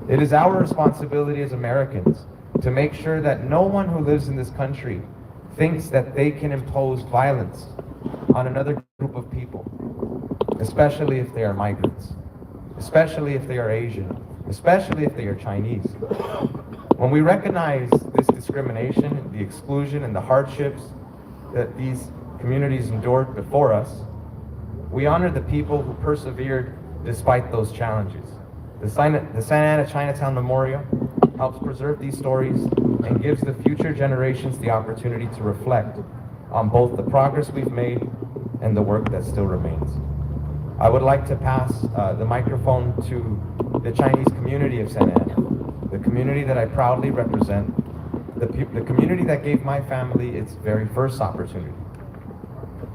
It is our responsibility as Americans to make sure that no one who lives in this country thinks that they can impose violence on another group of people, especially if they are migrants, especially if they are Asian, especially if they are Chinese. When we recognize this discrimination, the exclusion, and the hardships that these communities endured before us, we honor the people who persevered despite those challenges. The Santa Ana Chinatown Memorial helps preserve these stories and gives the future generations the opportunity to reflect on both the progress we've made and the work that still remains. I would like to pass the microphone to the Chinese community of Santa Ana, the community that I proudly represent, the community that gave my family its very first opportunity.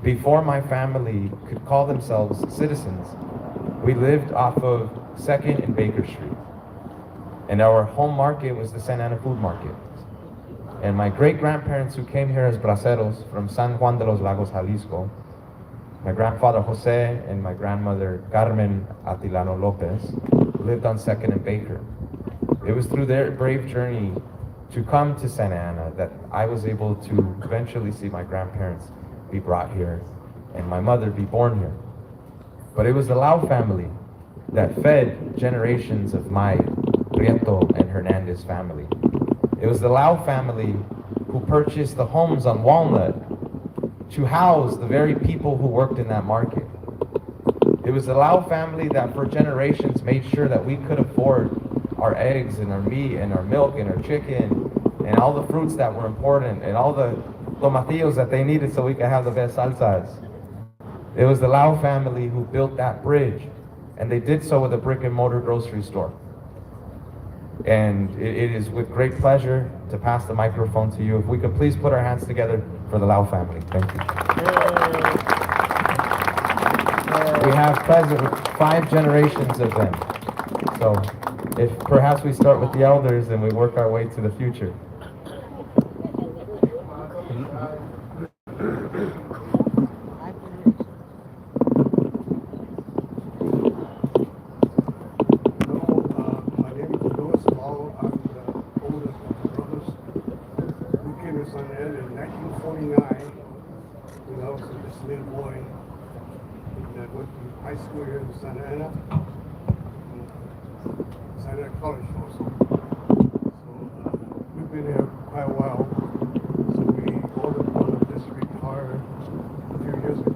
Before my family could call themselves citizens, we lived off of 2nd and Baker Street. And our home market was the Santa Ana Food Market. And my great-grandparents who came here as braceros from San Juan de los Lagos, Jalisco, my grandfather Jose and my grandmother Carmen Atilano Lopez lived on 2nd and Baker. It was through their brave journey to come to Santa Ana that I was able to eventually see my grandparents be brought here and my mother be born here. But it was the Lau family that fed generations of my Prieto and Hernandez family. It was the Lau family who purchased the homes on Walnut to house the very people who worked in that market. It was the Lau family that for generations made sure that we could afford our eggs and our meat and our milk and our chicken and all the fruits that were important and all the tomatillos that they needed so we could have the best salsas. It was the Lau family who built that bridge, and they did so with a brick and mortar grocery store. And it is with great pleasure to pass the microphone to you. If we could please put our hands together for the Lau family. Thank you. We have present 5 generations of them. So if perhaps we start with the elders and we work our way to the future. High school here in Santa Ana, Santa Ana College also. So we've been here quite a while. So we ordered on a district car a few years ago.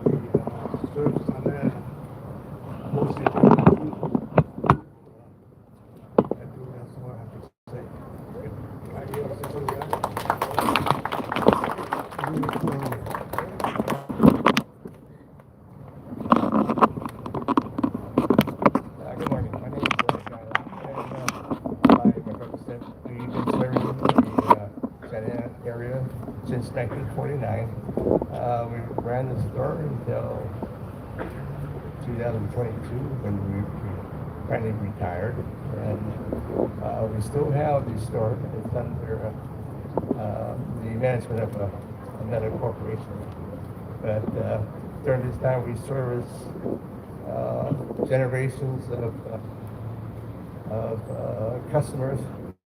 We served Santa Ana mostly. I think that's what I have to say. I hear something else. Since 1949. We ran the store until 2022 when we finally retired. And we still have the store. It's under the management of another corporation. But during this time we service generations of customers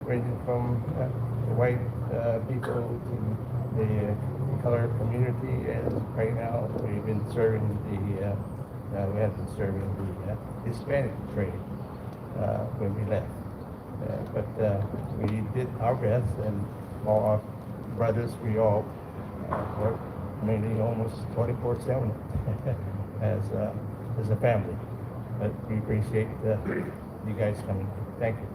ranging from white people to the colored community, and right now we've been serving we have been serving the Hispanic trade when we left. But we did our best, and all our brothers, we all work mainly almost 24/7 as a family. But we appreciate you guys coming. Thank you.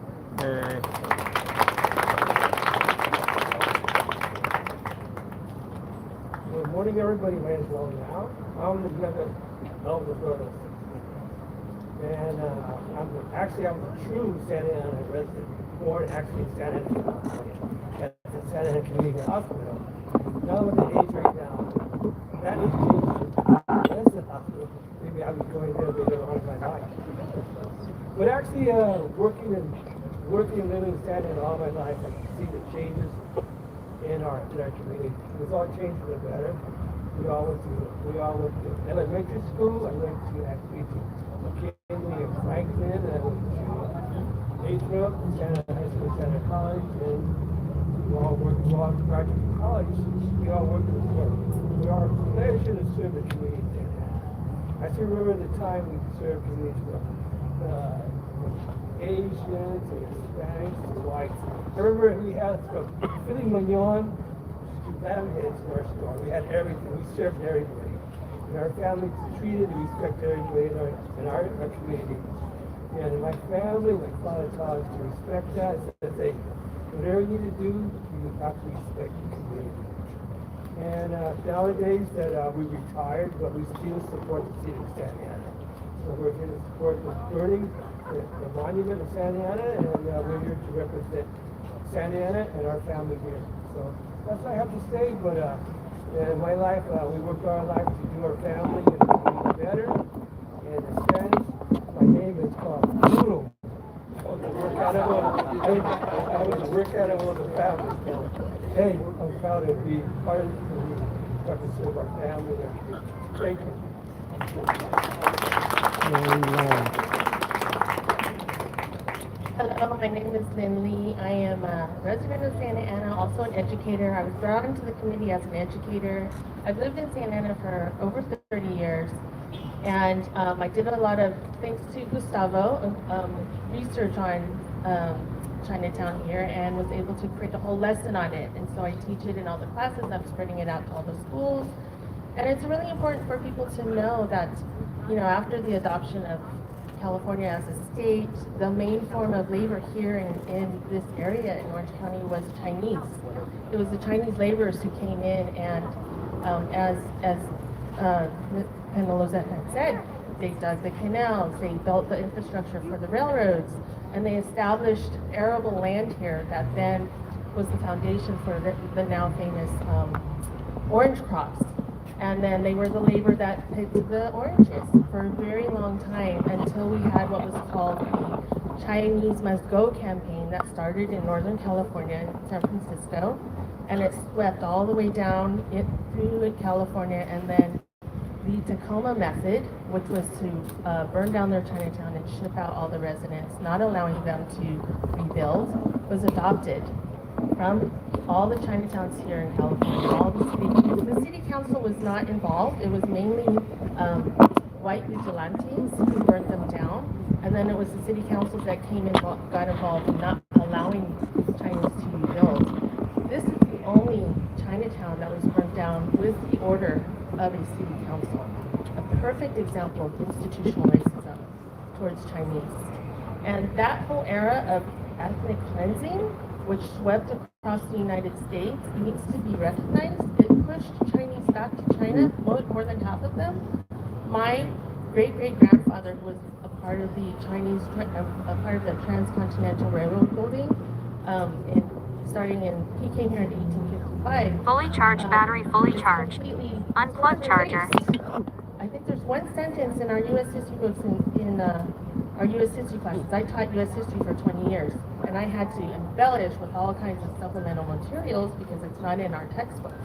Good morning, everybody. My name is Long now. I'm the brother of the brothers. And I'm a true Santa Ana resident, born actually in Santa Ana, California, at the Santa Ana Community Hospital. Now with the age right now, that is changing. That's the hospital. Maybe I was going there later on in my life. But actually working in working and living in Santa Ana all my life, I can see the changes in our community. It's all changed for the better. We all went to elementary school. I went to actually to McKinley and Franklin. And I went to Lathrop, Santa High School, Santa College, and we all graduated from college. We all worked in the work. We are pleasure to serve the community. I still remember the time we served communities from Asians and Hispanics and whites. I remember we had from filet mignon to lamb heads in our store. We had everything. We served everybody. And our family treated and respected everybody in our community. And in my family, my father taught us to respect that. So say, whatever you need to do, you have to respect the community. And nowadays that we retired, but we still support the city of Santa Ana. So we're here to support the burning, the monument of Santa Ana, and we're here to represent Santa Ana and our family here. So that's what I have to say, but in my life, we worked our life to do our family and the community better. And in Spanish, my name is called Tuong. I was a work out of one of the families. Hey, I'm proud to be part of the community, to serve our family. Thank you. Hello, my name is Lynn Lee. I am a resident of Santa Ana, also an educator. I was brought into the community as an educator. I've lived in Santa Ana for over 30 years. And I did a lot of, thanks to Gustavo, research on Chinatown here and was able to create a whole lesson on it. And so I teach it in all the classes. I'm spreading it out to all the schools. And it's really important for people to know that, you know, after the adoption of California as a state, the main form of labor here in this area in Orange County was Chinese. It was the Chinese laborers who came in and as Khannh had said, they dug the canals, they built the infrastructure for the railroads, and they established arable land here that then was the foundation for the now famous orange crops. And then they were the labor that picked the oranges for a very long time until we had what was called the Chinese Must Go campaign that started in Northern California in San Francisco. And it swept all the way down through California, and then the Tacoma method, which was to burn down their Chinatown and ship out all the residents, not allowing them to rebuild, was adopted from all the Chinatowns here in California. All the city council was not involved. It was mainly white vigilantes who burned them down, and then it was the city councils that came and got involved in not allowing Chinese to rebuild. This is the only Chinatown that was burnt down with the order of a city council. A perfect example of institutional racism towards Chinese. And that whole era of ethnic cleansing, which swept across the United States, needs to be recognized. It pushed Chinese back to China, more than half of them. My great-great-grandfather was a part of the transcontinental railroad building, he came here in 1855. Fully charged battery, fully charged. Unplug charger. I think there's one sentence in our U.S. history books in our U.S. history classes. I taught U.S. history for 20 years, and I had to embellish with all kinds of supplemental materials because it's not in our textbooks.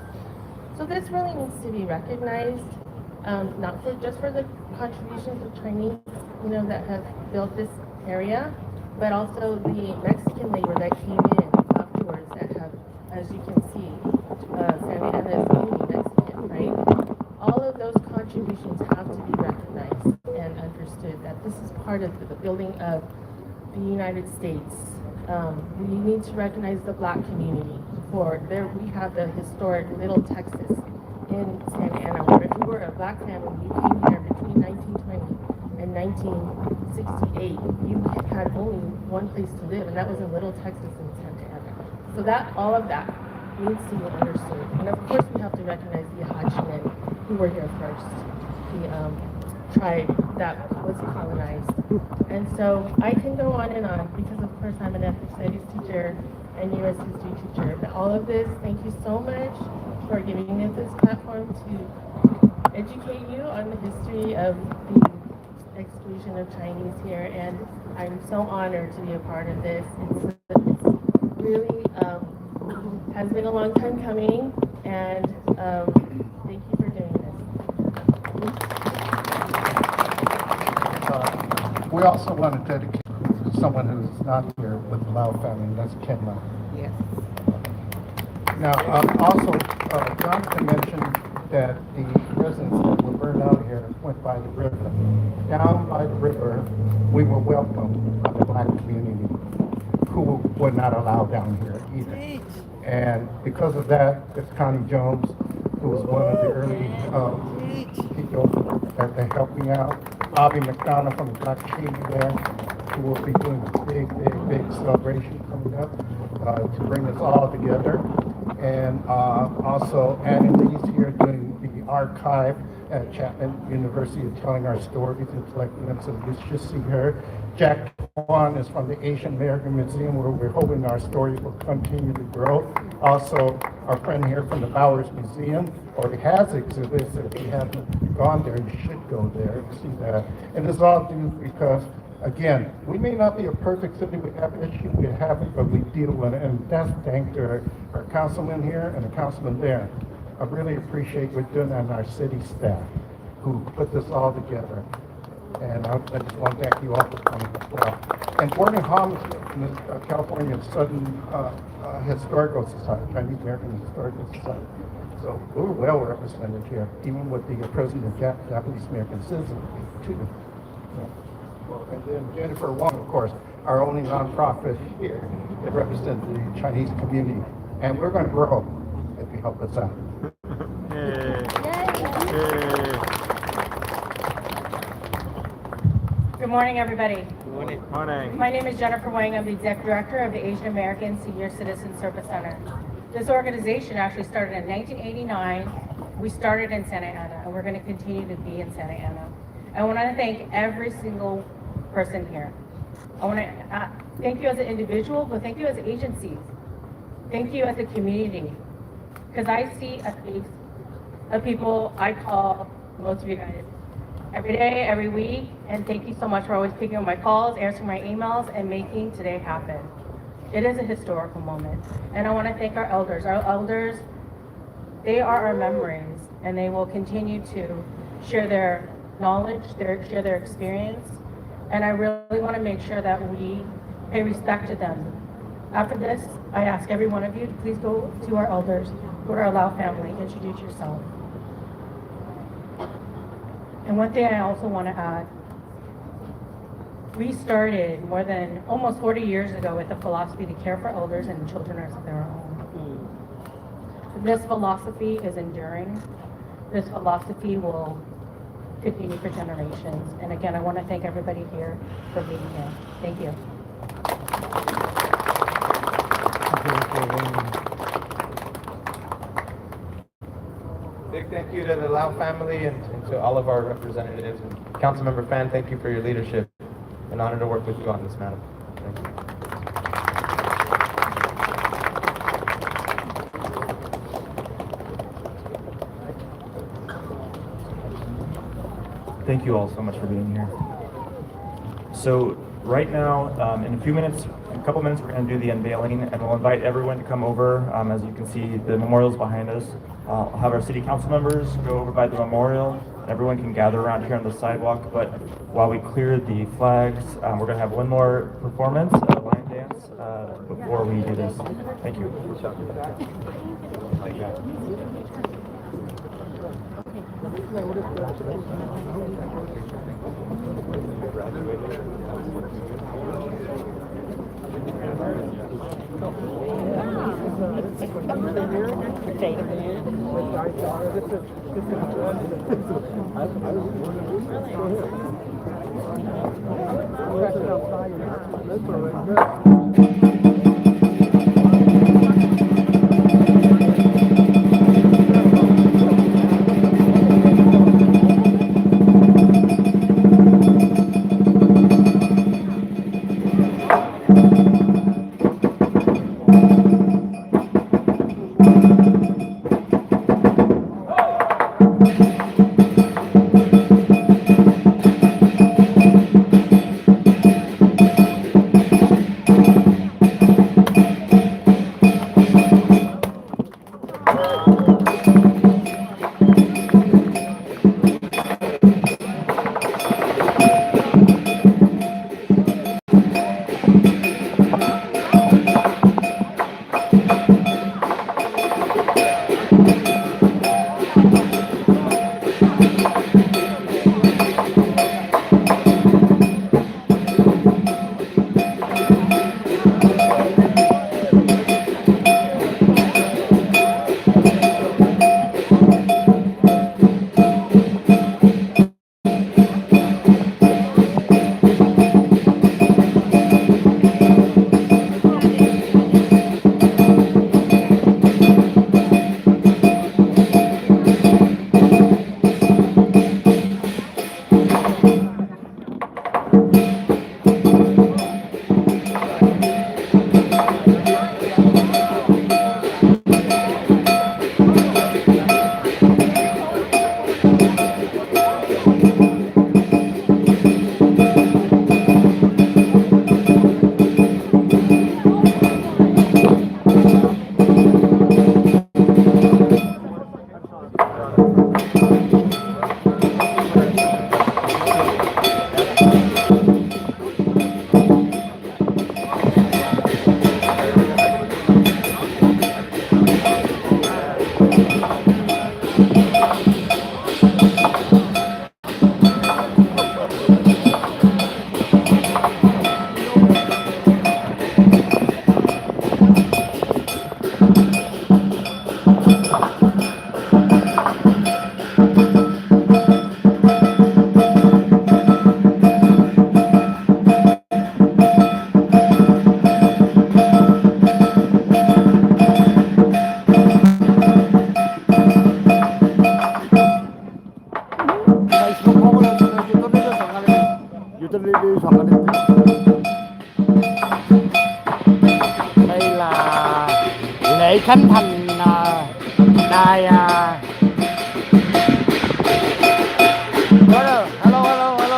So this really needs to be recognized, not just for the contributions of Chinese, that have built this area, but also the Mexican labor that came in afterwards that have, as you can see, Santa Ana is mainly Mexican, right? All of those contributions have to be recognized and understood that this is part of the building of the United States. We need to recognize the Black community. We have the historic Little Texas in Santa Ana, where if you were a Black family, you came here between 1920 and 1968. You had only one place to live, and that was in Little Texas in Santa Ana. So all of that needs to be understood. And of course, we have to recognize the Apachemen who were here first, the tribe that was colonized. And so I can go on and on because, of course, I'm an ethnic studies teacher and U.S. history teacher. But all of this, thank you so much for giving me this platform to educate you on the history of the exclusion of Chinese here, and I'm so honored to be a part of this. It's really has been a long time coming, and thank you for doing this. We also want to dedicate to someone who's not here with the Lau family, and that's Khannh. Yes. Now, also, Jonathan mentioned that the residents that were burned out here went by the river. Down by the river, we were welcomed by the Black community, who were not allowed down here either. And because of that, it's Connie Jones, who was one of the early people that they're helping out. Bobby McDonough from the Black community there, who will be doing a big celebration coming up to bring us all together. And also Annie Lee's here doing the archive at Chapman University, telling our stories and collecting them, so you should see her. Jack Tuong is from the Asian American Museum, where we're hoping our stories will continue to grow. Also, our friend here from the Bowers Museum already has exhibits. If you haven't gone there, you should go there and see that. And it's all due because, again, we may not be a perfect city. We have issues, we have it, but we deal with it. And that's thanks to our councilman here and the councilman there. I really appreciate what you're doing and our city staff who put this all together. And I just want to thank you all for coming as well. And Boarding Homes in the California Southern Historical Society, Chinese American Historical Society. So we're well represented here, even with the president of Japanese American Citizen too. And then Jennifer Wong, of course, our only nonprofit here that represents the Chinese community. And we're going to grow if you help us out. Good morning, everybody. Good morning. Morning. My name is Jennifer Wang. I'm the Executive Director of the Asian American Senior Citizen Service Center. This organization actually started in 1989. We started in Santa Ana, and we're going to continue to be in Santa Ana. I want to thank every single person here. I want to thank you as an individual, but thank you as agencies. Thank you as a community. Because I see a face of people I call, most of you guys, every day, every week, and thank you so much for always picking up my calls, answering my emails, and making today happen. It is a historical moment. And I want to thank our elders. Our elders, they are our memories, and they will continue to share their knowledge, share their experience, and I really want to make sure that we pay respect to them. After this, I ask every one of you to please go to our elders, go to our Lau family, introduce yourself. And one thing I also want to add, we started more than almost 40 years ago with the philosophy to care for elders and children as their own. This philosophy is enduring. This philosophy will continue for generations. And again, I want to thank everybody here for being here. Thank you. Big thank you to the Lau family and to all of our representatives. And Councilmember Phannh, thank you for your leadership. An honor to work with you on this matter. Thank you. Thank you all so much for being here. So right now, in a few minutes, a couple minutes, we're going to do the unveiling, and we'll invite everyone to come over. As you can see, the memorial's behind us. I'll have our city council members go over by the memorial. Everyone can gather around here on the sidewalk, but while we clear the flags, we're going to have one more performance, a line dance, before we do this. Thank you. Khánh Thành đài hello hello hello hello.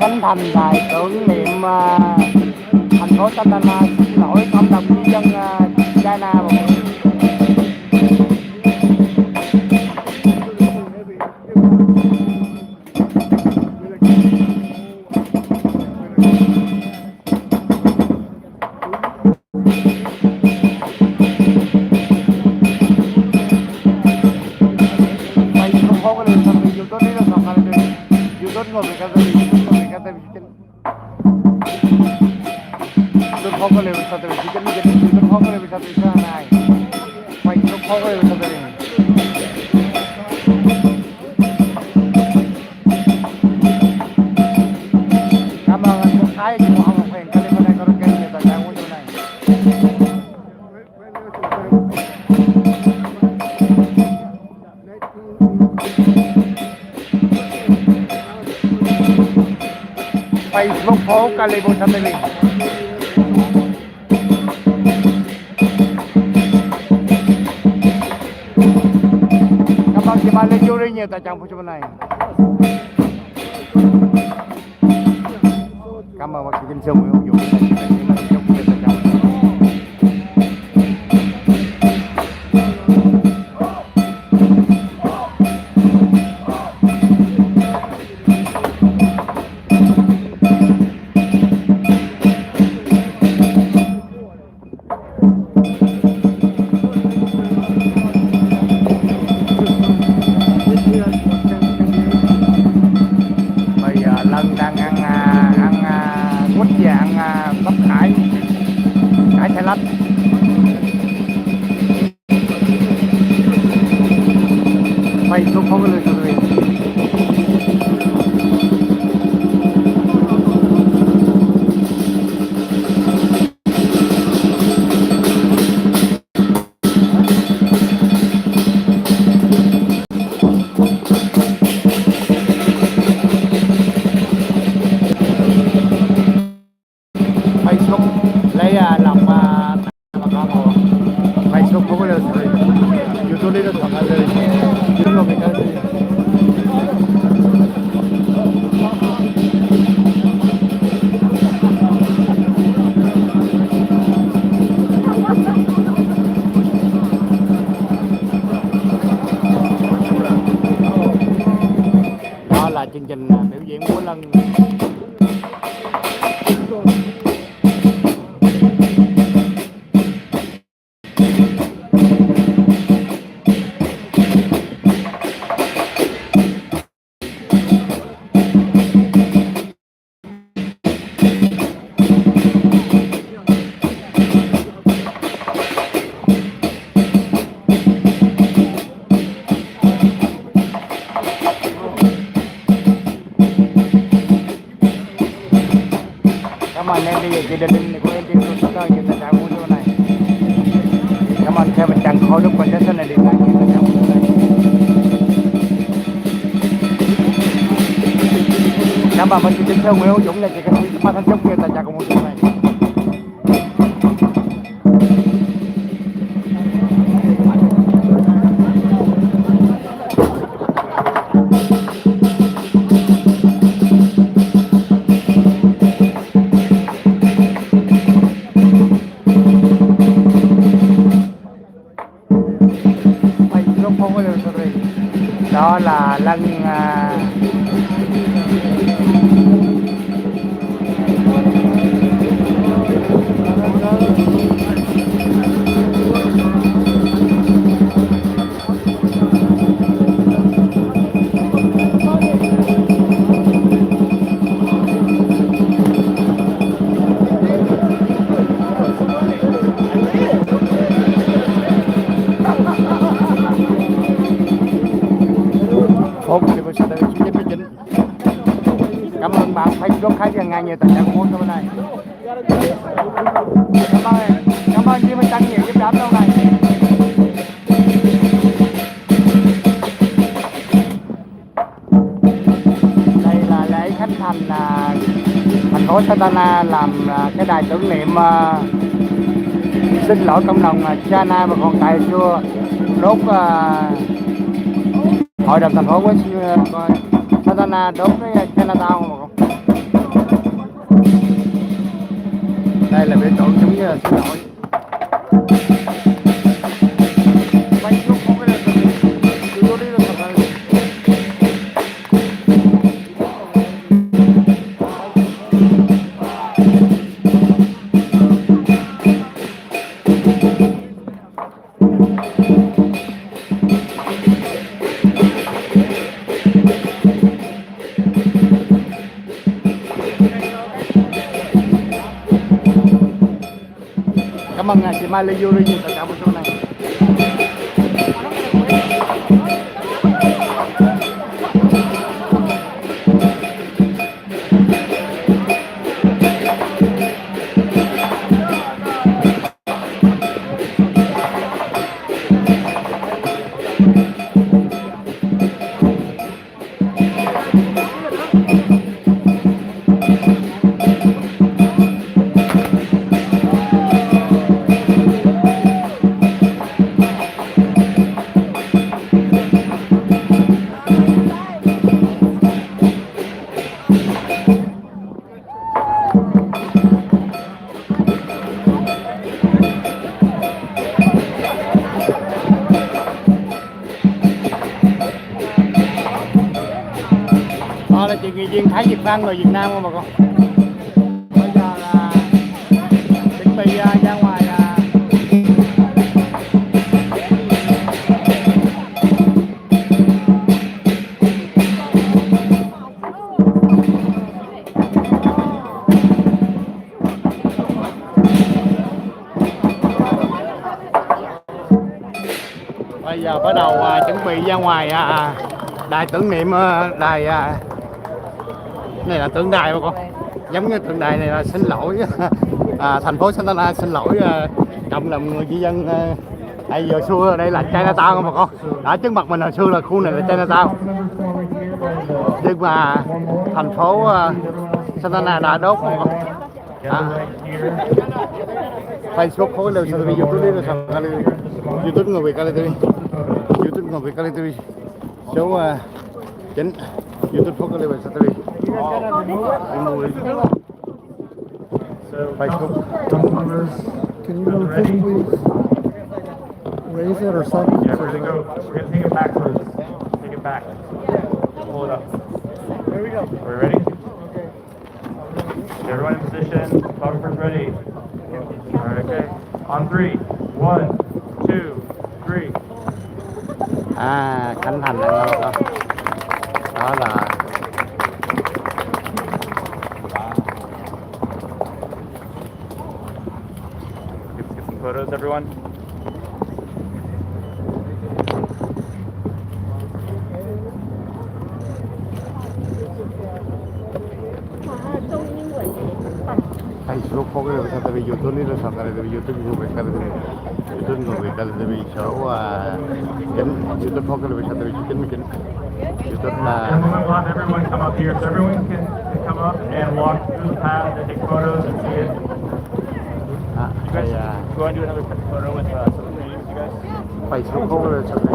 Khánh Thành đài tưởng niệm thành phố Santa Ana, xin lỗi cộng đồng nhân dân China và Facebook phố Calibo Satellite. Cảm ơn chị ba Lê chú rất nhiều tại trong Facebook này. Cảm ơn bác sĩ Kinh Sung ủng dụng chương trình biểu diễn múa lân. Chị Đinh của em trên YouTube thôi, chị ta mua chỗ này. Cảm ơn theo mình chẳng khói lúc mình sẽ này điện thoại chị ta mua chỗ này. Cảm ơn chị Trinh Sơn Nguyễn Hữu Dũng là chị cái ba thanh chúc kia ta chào cùng mua chỗ này. lân Phúc thì có sẽ tới số 99. Cảm ơn bạn Facebook khá là ngay nhiều tình trạng của bên này. Cảm ơn Jim Tăng nhiều giúp đỡ lâu này. Đây là lễ khánh thành thành phố Santana làm cái đài tưởng niệm xin lỗi cộng đồng China mà còn tại xưa đốt hội đồng thành phố của Santana đốt cái Chinatown mà không. Đây là biểu tượng giống như là xin lỗi. Cảm ơn chị Mai Lê Yuri nhiều tất cả một số này. Đó là chị Nghị Duyên Thái Việt Văn người Việt Nam không bà con. Bây giờ là chuẩn bị ra ngoài bây giờ bắt đầu chuẩn bị ra ngoài đài tưởng niệm đài này là tượng đài mà con, giống như tượng đài này là xin lỗi thành phố Santana xin lỗi cộng đồng người dân tại giờ xưa đây là Chinatown mà con, đã trước mặt mình hồi xưa là khu này là Chinatown nhưng mà thành phố Santana đã đốt mà con. Facebook có đều sang YouTube đi, YouTube người Việt TV, YouTube người Việt TV số 9, YouTube có đều sang TV. Facebook. Can you move this, please? Raise it or something. Yeah, we're gonna take it backwards. Take it back. Pull it up. There we go. Are we ready? Okay. Everyone in position. Photographers ready. All right, okay. On 3. 1, 2, 3. Khánh thành này đó là Get some photos, everyone. Facebook có cái sang TV, YouTube đi sang TV, YouTube người Việt TV, YouTube người Việt TV số 9, YouTube có cái sang TV 99, YouTube là And we want everyone come up here, so everyone can come up and walk through the path and take photos and see it. You guys go and do another photo with some of the names, you guys. Facebook có cái sang TV.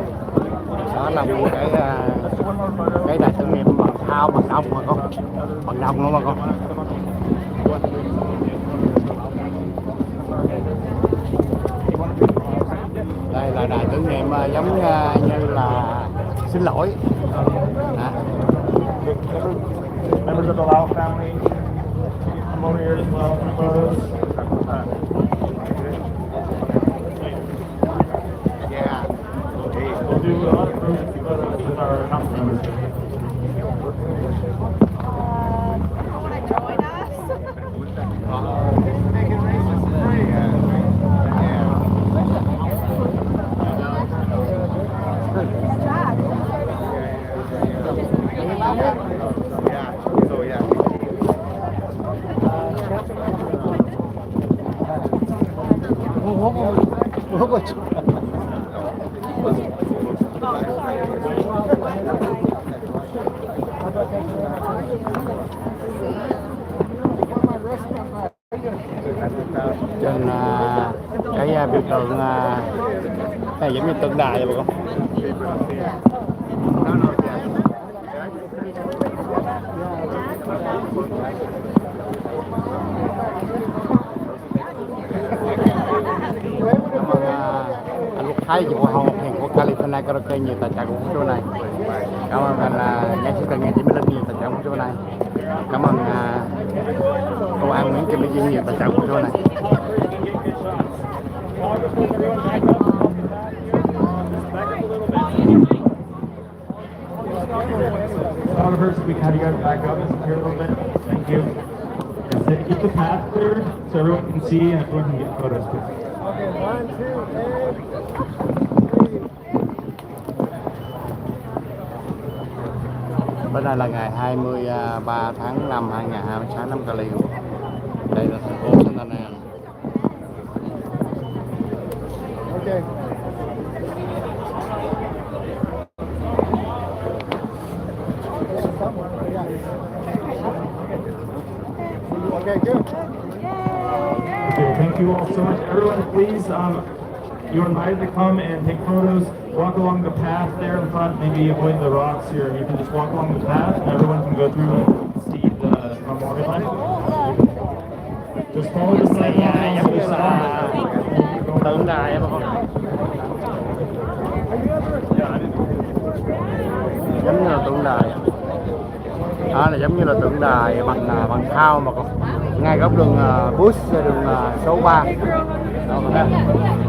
Đó là một cái đài tưởng niệm bằng thao bằng đồng mà con, bằng đồng luôn mà con. Đây là đài tưởng niệm giống như là xin lỗi. Members of the Lau family, come over here as well for photos. Yeah. We'll do a lot of photos with our council members. Trên cái biểu tượng này giống như tượng đài vậy bà con. Anh Quốc Thái chụp hoa hồng của California karaoke nhiều tài trợ của chỗ này. Cảm ơn anh nhạc sĩ nghệ sĩ Minh Linh nhiều tài trợ của chỗ này. Cảm ơn công an Nguyễn Kim Mỹ Duyên nhiều tài trợ của chỗ này. Photographers, we have you guys back up and here a little bit. Thank you. Keep the path clear so everyone can see and everyone can get photos. Okay, 1, 2, 3. Bữa nay là ngày 23 tháng 5 2026 năm Cali. Đây là thành phố Santana. Okay. Okay, good. Okay, thank you all so much. Everyone, please, you're invited to come and take photos. Walk along the path there in front, maybe avoid the rocks here. You can just walk along the path and everyone can go through and see the memorial line. Just follow the sign line on the side. Tượng đài bà con. Giống như là tượng đài. Đó là giống như là tượng đài bằng thao mà con. Ngay góc đường Bush đường số 3. Đó,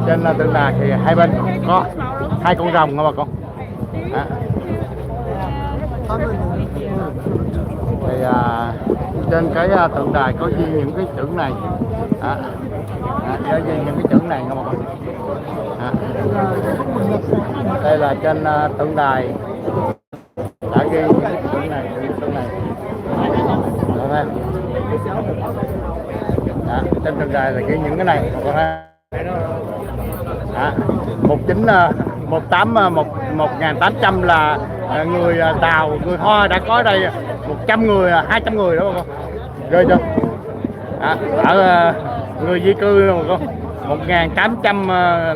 trên tượng đài thì hai bên có hai con rồng nha bà con. Đó. Thì trên cái tượng đài có ghi những cái chữ này. Đó. Có ghi những cái chữ này nha bà con. Đó. Đây là trên tượng đài đã ghi những cái chữ này, chữ này. Đó, đó, trên tượng đài là ghi những cái này. Đó, 1800 là người Tàu, người Hoa đã có đây 100 người, 200 người đó bà con. Ghê chưa? Ở người di cư mà con. 1800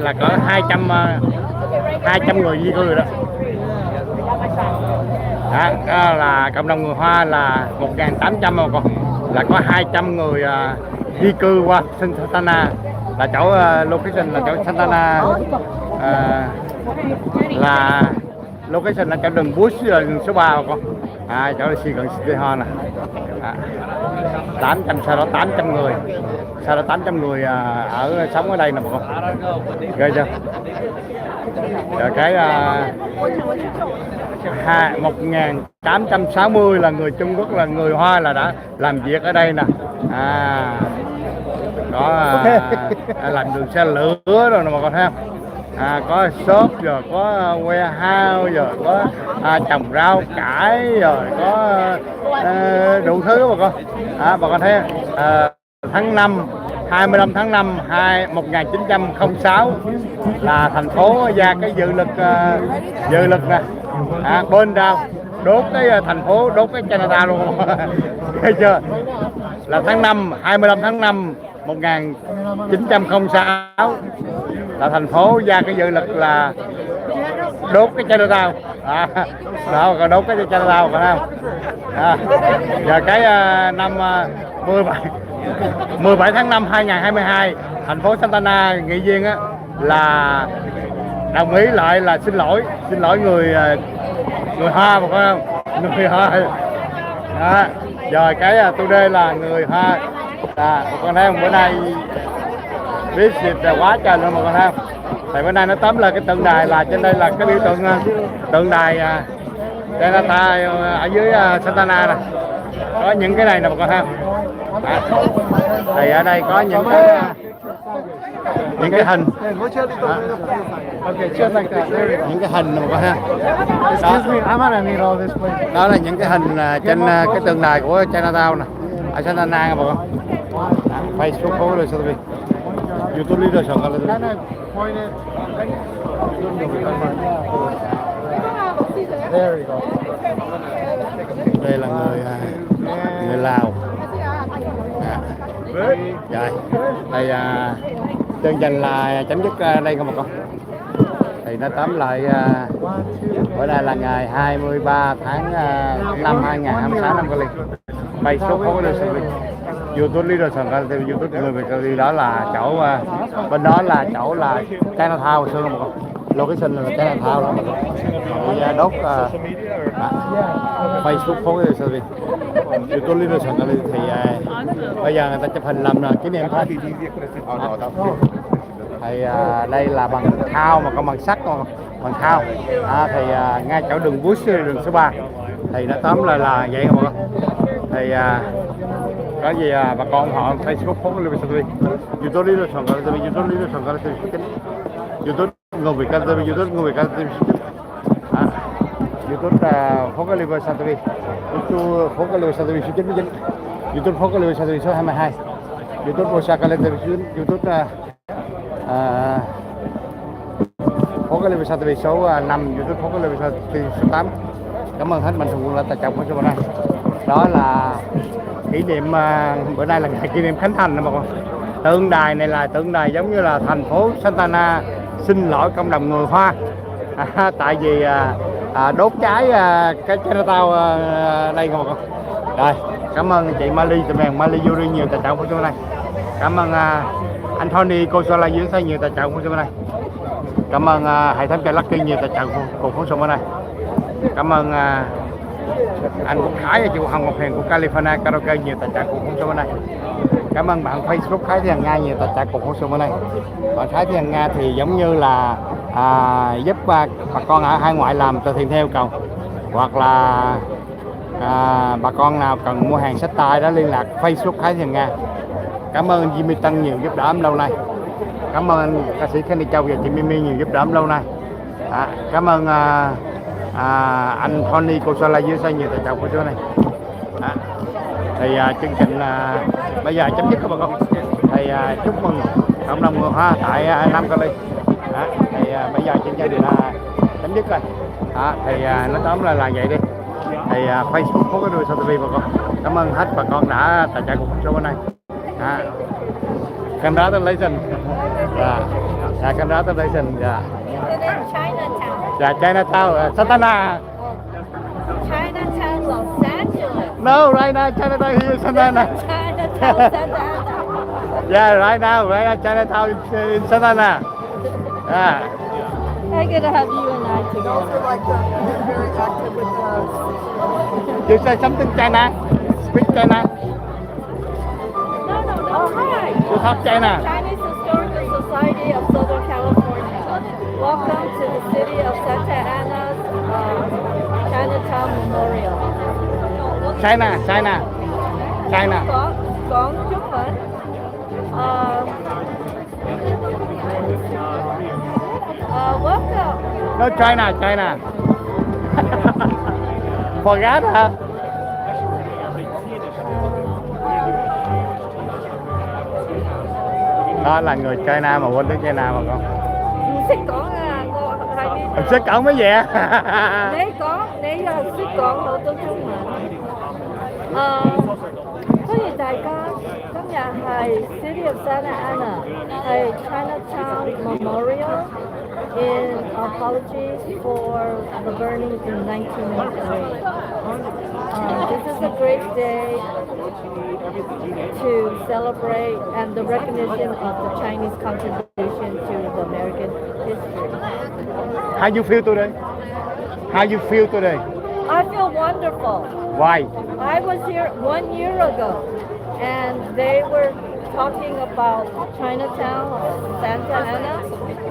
là cỡ 200 người di cư đó. Đó là cộng đồng người Hoa là 1800 mà con. Là có 200 người di cư qua Santana, là chỗ location là chỗ Santana, là location là chỗ đường Bush đường số 3 mà con. Chỗ là gần City Hall nè. 800, sau đó 800 người, sau đó 800 người ở sống ở đây nè bà con. Ghê chưa? Rồi cái 1860 là người Trung Quốc, là người Hoa là đã làm việc ở đây nè. Có làm đường xe lửa rồi nè bà con thấy không? Có shop rồi, có warehouse rồi, có trồng rau cải rồi, có đủ thứ bà con. Bà con thấy tháng 5, 25 tháng 5 1906 là thành phố ra cái dự lực nè, bên đâu đốt cái thành phố, đốt cái Canada luôn. Thấy chưa? Là tháng 5, 25 tháng 5 1906 là thành phố ra cái dự lực là đốt cái Canada. Đó, còn đốt cái Canada phải không? Giờ cái năm 17 tháng 5 2022 thành phố Santana Nghị Viên á là đồng ý lại là xin lỗi người người Hoa mà phải không, người Hoa đó. Rồi cái tôi đây là người Hoa, con thấy không, bữa nay biết dịch là quá trời luôn mà con thấy không. Tại bữa nay nó tóm là cái tượng đài, là trên đây là cái biểu tượng đài Chinatown ở dưới Santa Ana nè, có những cái này nè mà con thấy không. Thì ở đây có những cái hình những cái hình mà con thấy không. Đó là những cái hình trên cái tượng đài của Chinatown nè, ở Santa Ana mà con. Facebook phố rồi sao YouTube leader xong rồi. Đây là người Lào. Rồi đây chương trình là chấm dứt đây không một con. Thì nó tóm lại bữa nay là ngày 23 tháng 5 2026 năm Cali. Facebook phố rồi sao YouTube leader xong rồi YouTube người Việt Cali, đó là chỗ bên đó là chỗ là Chinatown xưa một con. Location là Chinatown đó mà con. Đốt Facebook phố rồi sao YouTube leader xong rồi thì bây giờ người ta chụp hình làm kỷ niệm thôi. Thì đây là bằng thao mà còn bằng sắt, còn bằng thao. Thì ngay chỗ đường Bush, đường số 3 thì nó tóm lại là vậy không con. Thì có gì bà con họ Facebook phố lưu TV, YouTube đi xong rồi TV, YouTube đi xong rồi TV, YouTube người Việt TV, YouTube người Việt TV, YouTube phố cái lưu TV, YouTube phố cái lưu TV số 99, YouTube phố cái lưu TV số 22, YouTube Rosa cái TV, YouTube phố cái lưu TV số 5, YouTube phố cái lưu TV số 8. Cảm ơn hết mạnh thường quân đã tài trợ của chúng ta. Đó là kỷ niệm bữa nay là ngày kỷ niệm Khánh Thành mà con. Tượng đài này là tượng đài giống như là thành phố Santa Ana xin lỗi cộng đồng người Hoa tại vì đốt cháy cái Chinatown đây không con. Rồi cảm ơn chị Mali từ miền Mali Yuri nhiều tài trợ của chúng này. Cảm ơn anh Tony cô Sola dưới xây nhiều tài trợ của chúng này. Cảm ơn hệ thống cây Lucky nhiều tài trợ của phóng sự này. Cảm ơn anh Quốc Thái và chị Hồng Ngọc Hiền của California Karaoke nhiều tài trợ cùng phóng số bên này. Cảm ơn bạn Facebook Thái Thiên Nga nhiều tài trợ cùng phóng số bên này. Bạn Thái Thiên Nga thì giống như là giúp bà con ở hải ngoại làm từ thiện theo yêu cầu, hoặc là bà con nào cần mua hàng sách tay đó liên lạc Facebook Thái Thiên Nga. Cảm ơn Jimmy Tân nhiều giúp đỡ em lâu nay. Cảm ơn anh ca sĩ Khannh Châu và chị Mimi nhiều giúp đỡ em lâu nay. Cảm ơn anh Tony cô Sola dưới xây nhiều tài trợ của chỗ này. Thì chương trình bây giờ chấm dứt các bà con. Thì chúc mừng cộng đồng người Hoa tại Nam Cali. Thì bây giờ chương trình là chấm dứt rồi. Thì nó tóm là vậy đi. Thì Facebook có cái đuôi sao TV bà con. Cảm ơn hết bà con đã tài trợ cùng số bên này. Congratulations. Congratulations. Chinatown, Santa Ana. Chinatown, Los Angeles. No, right now Chinatown here, Santa Ana. Chinatown, Santa Ana. Yeah, right now Chinatown in Santa Ana. Yeah. I'm gonna have you and I together. Like very active with us. You say something China? Speak China? No. Oh, hi. You talk China? Chinese Historical Society of Southern California. Welcome to the city of Santa Ana's Chinatown Memorial. China. Có chúc mừng. Welcome. No, China. Forgot hả? Đó là người China mà quên tiếng China mà con. Sẽ có hai đi. Sẽ có mấy vậy? Nếu sẽ có tôi chúc mừng. Có gì đại ca các nhà hay City of Santa Ana hay Chinatown Memorial in apologies for the burnings in 1993. This is a great day to celebrate and the recognition of the Chinese contribution to the American history. How you feel today? How you feel today? I feel wonderful. Why? I was here 1 year ago, and they were talking about Chinatown, Santa Ana,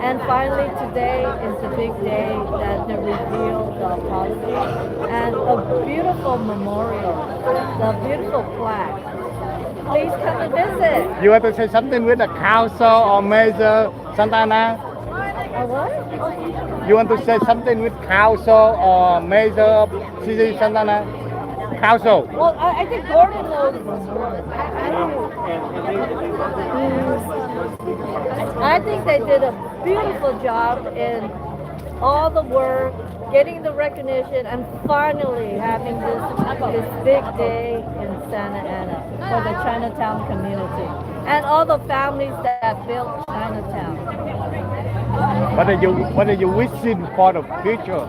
and finally today is the big day that they reveal the apology and a beautiful memorial, the beautiful plaque. Please come and visit. You want to say something with the council or mayor Santa Ana? A what? You want to say something with council or mayor of city Santa Ana? Council. Well, I think Gordon knows. I think they did a beautiful job in all the work, getting the recognition, and finally having this big day in Santa Ana for the Chinatown community and all the families that built Chinatown. What are you wishing for the future?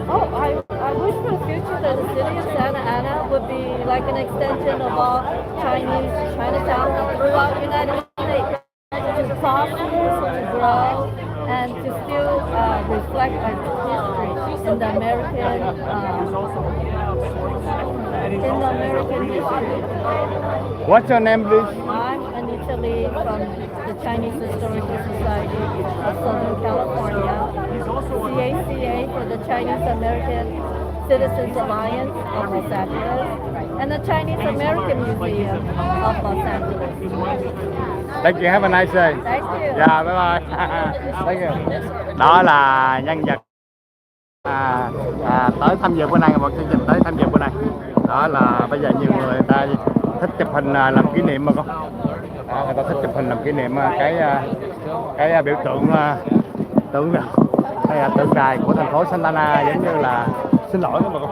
Oh, I wish for the future that the city of Santa Ana would be like an extension of all Chinese Chinatown throughout the United States, to prosper, to grow, and to still reflect our history in the American history. What's your name, please? I'm Anita Lee from the Chinese Historical Society of Southern California, CACA for the Chinese American Citizens Alliance of Los Angeles, and the Chinese American Museum of Los Angeles. Thank you. Have a nice day. Thank you. Yeah, bye bye. Thank you. Đó là nhân vật tới tham dự bữa nay, một chương trình tới tham dự bữa nay. Đó là bây giờ nhiều người ta thích chụp hình làm kỷ niệm mà con. Đó, người ta thích chụp hình làm kỷ niệm cái biểu tượng hay là tượng đài của thành phố Santa Ana, giống như là xin lỗi đó mà con.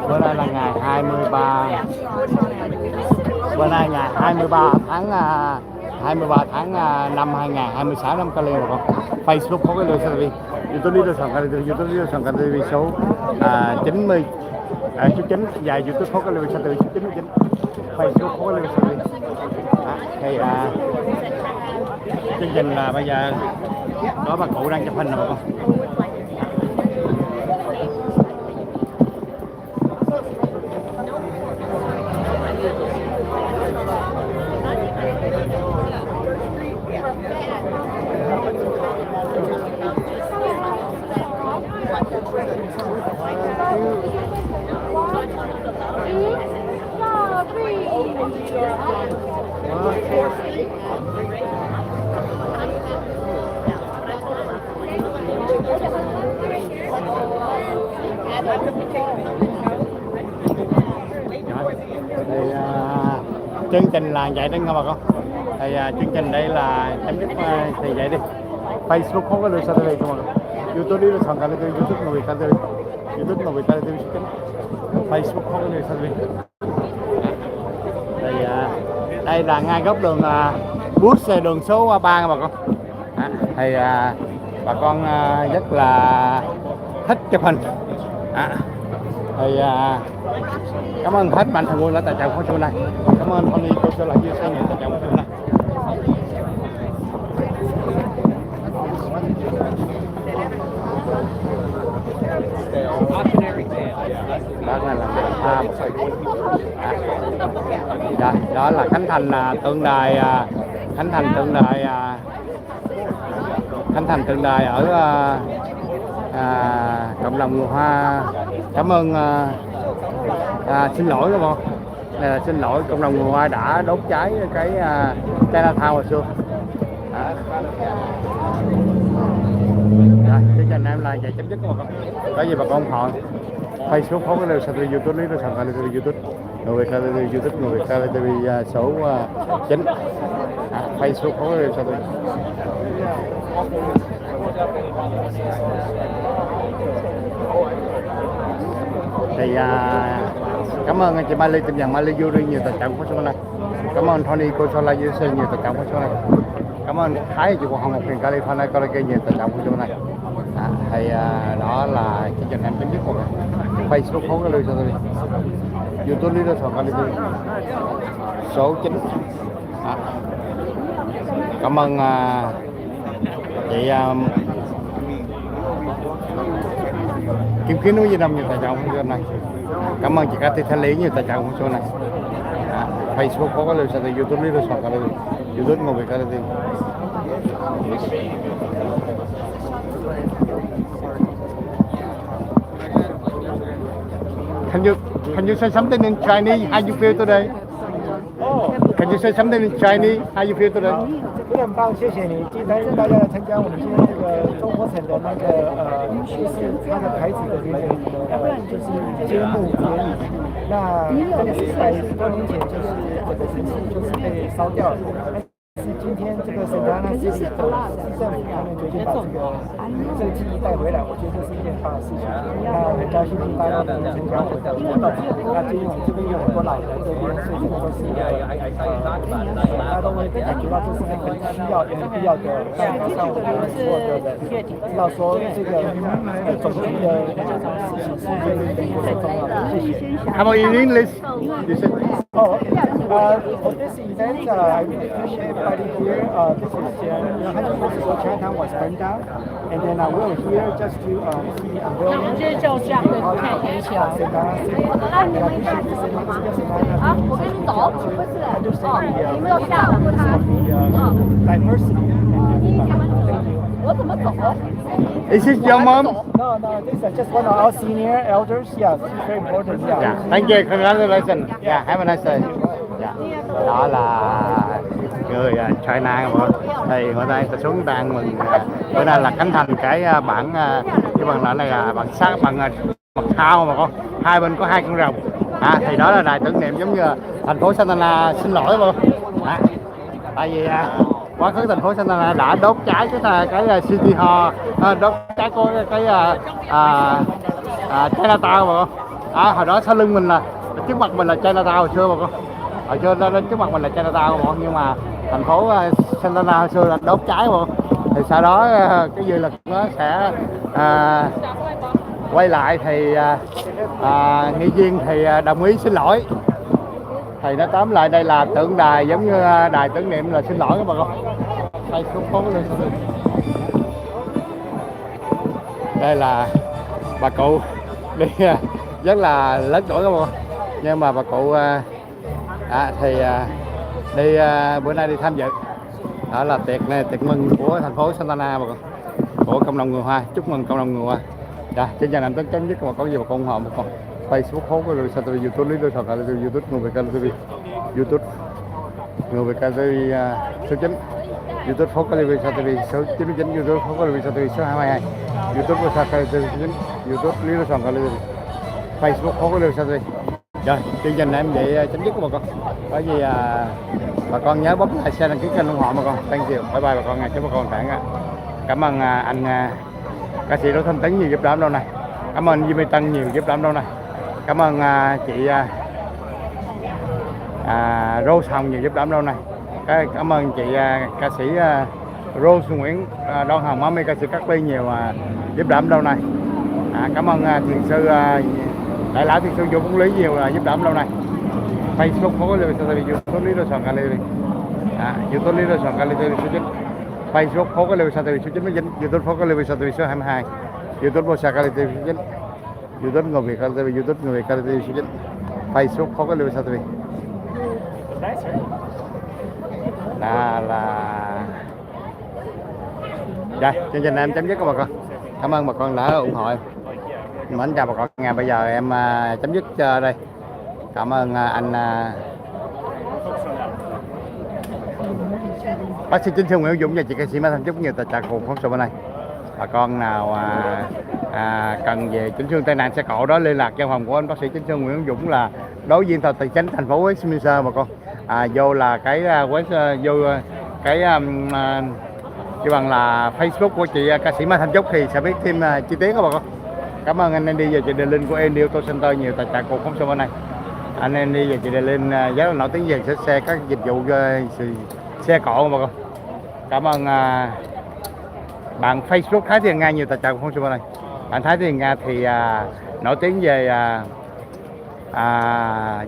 Bữa nay là ngày 23. Bữa nay ngày 23 tháng 5 2026 năm Cali mà con. Facebook có cái link TV. YouTube đi sòng Cali TV, YouTube đi sòng Cali TV số 90 số 9 và YouTube có cái link TV số 99. Facebook có cái link TV. Thì chương trình là bây giờ có bà cụ đang chụp hình rồi bà con. Chương trình là vậy đó nha bà con. Thì chương trình đây là chấm dứt thì vậy đi. Facebook không có lưu sao TV không ạ. YouTube đi là sòng Cali TV, YouTube người Việt TV, YouTube người Việt TV, Facebook không có lưu sao TV. Thì đây là ngay góc đường bus xe đường số 3 nha bà con. Thì bà con rất là thích chụp hình. Thì cảm ơn hết mạnh thường quân đã tài trợ của show này. Cảm ơn Tony cô sẽ lại chia sẻ những tài trợ của show này. Đó là đó là khánh thành tượng đài khánh thành tượng đài ở cộng đồng người Hoa. Cảm ơn xin lỗi các bạn. Xin lỗi cộng đồng người Hoa đã đốt cháy cái Chinatown hồi xưa. Rồi, chương trình em là vậy chấm dứt các bạn. Có gì bà con ủng hộ Facebook không có đều sao TV, YouTube lý sản phẩm TV, YouTube người Việt TV, YouTube người Việt TV số 9. Facebook không có đều sao TV. Thì cảm ơn anh chị Mali, tin rằng Mali Yuri nhiều tài trợ của số này. Cảm ơn Tony cô Sola dưới nhiều tài trọng của số này. Cảm ơn Thái chị của Hồng một Huyền California có cái nhiều tài trọng của số này. Thì đó là chương trình em chấm dứt một Facebook hố cái lưu cho tôi. YouTube lý đó còn cái số 9. Cảm ơn chị Kim Kiến núi Di Đông nhiều tài trọng của số này. Cảm ơn chị Cathy Thanh Lý nhiều tài trọng của số này. Facebook có cái lưu sao thì YouTube lý đó còn cái lưu YouTube ngồi về cái lưu. Can you say something in Chinese? How you feel today? Can you say something in Chinese? How you feel today? 很棒，谢谢你，今天大家来参加我们今天这个中国城的那个就是它的牌子的这个就是揭幕典礼。那这个是在10多年前，就是我的城市就是被烧掉了。是今天这个圣达纳市的政府他们决定把这个记忆带回来，我觉得这是一件棒的事情。那很高兴大家能参加我的活动。那今天我们这边有很多老人这边，所以这个都是大家都会感觉到这是一个很需要、很必要的，让我们所有的人知道说这个种族的事情是对人很重要的。谢谢。How about in English? Oh, okay. For this event, I really appreciate everybody here. This is 100 years ago Chinatown was burned down, and then we're here just to see the unveiling. 这就这样的看天桥。我跟你走，不是，你们要下来他。Diversity. 我怎么走？Is this your mom? No, this is just one of our senior elders. Yeah, it's very important. Yeah. Thank you, congratulations. Yeah, have a nice day. Đó là người China mà thì hôm nay ta xuống đang mừng bữa nay là khánh thành cái bản cái bằng lệnh này là bằng sắt bằng mặt thao mà con hai bên có hai con rồng thì đó là đài tưởng niệm giống như thành phố Santana xin lỗi mà tại vì quá khứ thành phố Santana đã đốt cháy cái City Hall, đốt cháy cái Chinatown mà con hồi đó sau lưng mình là trước mặt mình là Chinatown hồi xưa mà con hồi xưa nó trước mặt mình là Chinatown mà nhưng mà thành phố Santana hồi xưa là đốt cháy mà thì sau đó cái dự luật nó sẽ quay lại thì nghị viên thì đồng ý xin lỗi thì nó tóm lại đây là tượng đài giống như đài tưởng niệm là xin lỗi các bà con đây xuống phố lên đây là bà cụ đi rất là lớn tuổi các bà con nhưng mà bà cụ thì đi bữa nay đi tham dự đó là tiệc mừng của thành phố Santana bà con của cộng đồng người Hoa chúc mừng cộng đồng người Hoa. Trên nhà làm tính chấm dứt mà có gì mà con ủng hộ một con Facebook hố của rồi sao YouTube lý đối thoại là YouTube người Việt TV YouTube người Việt TV số 9 YouTube phố California TV số 99 YouTube phố California TV số 222 YouTube của California TV số 9 YouTube lý đối thoại là Facebook phố California TV. Rồi chương trình này em vậy chấm dứt của bà con có gì bà con nhớ bấm like share đăng ký kênh ủng hộ bà con. Thank you, bye bye bà con nha, chúc bà con khỏe. Cảm ơn anh ca sĩ Đỗ Thanh Tấn nhiều giúp đỡ lâu này, cảm ơn Jimmy Tân nhiều giúp đỡ lâu này, cảm ơn chị Rose Hồng nhiều giúp đỡ lâu này, cảm ơn chị ca sĩ Rose Nguyễn Đoan Hồng, Mami ca sĩ Cát Ly nhiều giúp đỡ lâu này, cảm ơn thiền sư đại lão thiền sư Vũ Công Lý nhiều giúp đỡ lâu này. Facebook phố Lê TV, YouTube Lý Đô Sòn Cali, YouTube Lý Đô Sòn Cali số 9, Facebook phố Lê TV số 99, YouTube phố Lê TV số 22, YouTube Bô Sa Cali TV số 9, YouTube người Việt Cali TV, YouTube người Việt Cali TV số 9, Facebook phố Lê TV. Là đây chương trình em chấm dứt các bà con. Cảm ơn bà con đã ủng hộ em. Mến chào bà con nha. Bây giờ em chấm dứt đây. Cảm ơn anh bác sĩ chính sư Nguyễn Dũng và chị ca sĩ Mai Thanh Trúc nhiều tài trợ cùng phóng sự bên này. Bà con nào cần về chấn thương tai nạn xe cộ đó liên lạc văn phòng của anh bác sĩ chính sư Nguyễn Dũng là đối diện tòa thị trấn thành phố Westminster bà con. Vô là cái vô cái bằng là Facebook của chị ca sĩ Mai Thanh Trúc thì sẽ biết thêm chi tiết các bà con. Cảm ơn anh Andy và chị Đề Linh của Andy Auto Center nhiều tài trợ cùng phóng sự bên này. Anh em đi về chị Đài Linh rất là nổi tiếng về xe các dịch vụ xe cộ mà con. Cảm ơn bạn Facebook Thái Thị Nga nhiều tài trợ không xung này. Bạn Thái Thị Nga thì nổi tiếng về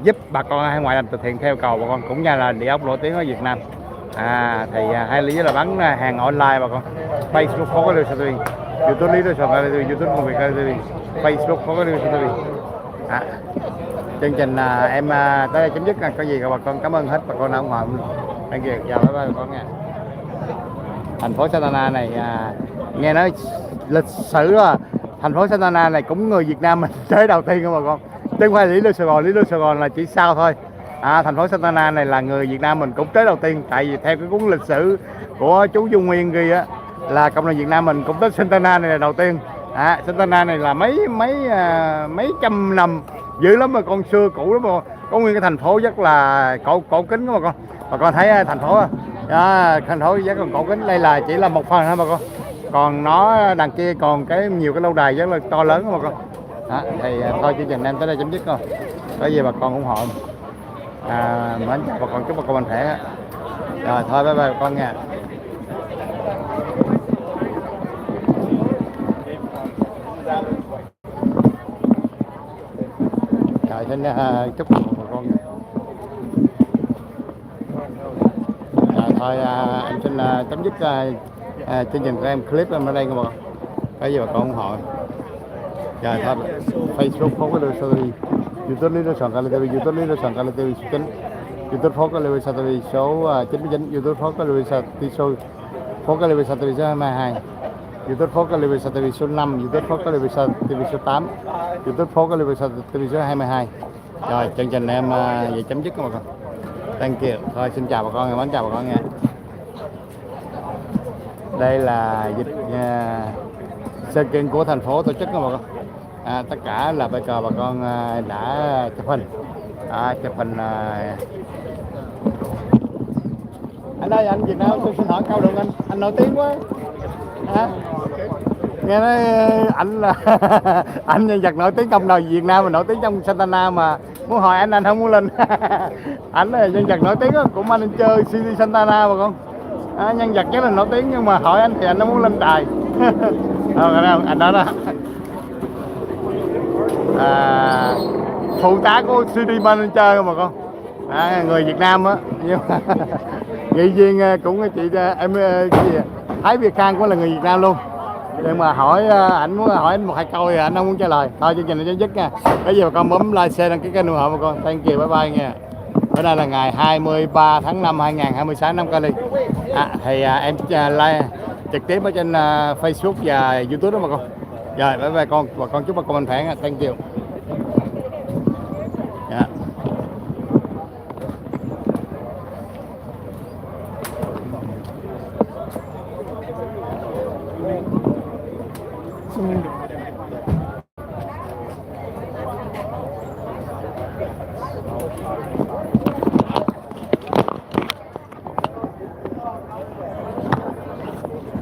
giúp bà con hải ngoại làm từ thiện theo cầu bà con, cũng như là địa ốc nổi tiếng ở Việt Nam. Thì hai lý là bán hàng online bà con. Facebook có cái lưu TV, YouTube lý sòn YouTube công việc TV, Facebook có cái lưu TV. Chương trình em tới đây chấm dứt, có gì bà con cảm ơn hết bà con đã ủng hộ. Thank you, chào bye bye bà con nha. Thành phố Santana này nghe nói lịch sử thành phố Santana này cũng người Việt Nam mình tới đầu tiên không bà con, chứ không phải Lý Lưu Sài Gòn là chỉ sau thôi. Thành phố Santana này là người Việt Nam mình cũng tới đầu tiên, tại vì theo cái cuốn lịch sử của chú Dung Nguyên ghi á là cộng đồng Việt Nam mình cũng tới Santana này là đầu tiên. Santana này là mấy trăm năm dữ lắm mà con, xưa cũ lắm mà có nguyên cái thành phố rất là cổ kính đó bà con thấy thành phố thành phố rất là cổ kính. Đây là chỉ là một phần thôi bà con, còn nó đằng kia còn nhiều cái lâu đài rất là to lớn đó bà con. Thì thôi chương trình em tới đây chấm dứt thôi, có gì bà con ủng hộ. Mến chào bà con, chúc bà con mạnh khỏe. Rồi thôi bye bye bà con nha. Rồi xin chúc bà con. Rồi thôi em xin chấm dứt chương trình của em, clip em ở đây các bạn. Cái gì bà con ủng hộ. Rồi thôi Facebook không có được sao thì YouTube lý sòn TV, YouTube lý sòn TV số 9, YouTube phố có lưu TV số 99, YouTube phố có lưu số phố có lưu TV số 22, YouTube phố có lưu TV số 5, YouTube phố có lưu TV số 8, YouTube phố có lưu TV số 22. Rồi chương trình em về chấm dứt các bà con. Thank you. Thôi xin chào bà con, mến chào bà con nha. Đây là dịch sự kiện của thành phố tổ chức các bà con. Tất cả là bây giờ bà con đã chụp hình. Chụp hình anh ơi, anh Việt Nam tôi xin hỏi câu được anh nổi tiếng quá. Nghe nói anh là anh nhân vật nổi tiếng cộng đồng Việt Nam mà nổi tiếng trong Santana, mà muốn hỏi anh không muốn lên. Anh là nhân vật nổi tiếng của manager City Santana mà con. Nhân vật rất là nổi tiếng, nhưng mà hỏi anh thì anh không muốn lên đài. Anh đó phụ tá của CD manager mà con. Người Việt Nam á, nhưng mà nghị viên cũng chị em Thái Việt Khannh cũng là người Việt Nam luôn, nhưng mà hỏi ảnh muốn hỏi anh một hai câu thì anh không muốn trả lời. Thôi chương trình này chấm dứt nha. Cái gì mà con bấm like, share, đăng ký kênh ủng hộ mà con. Thank you, bye bye nha. Bữa nay là ngày 23 tháng 5 2026 năm Cali. Thì em like trực tiếp ở trên Facebook và YouTube đó mà con. Rồi bye bye con, và con chúc bà con mạnh khỏe. Thank you.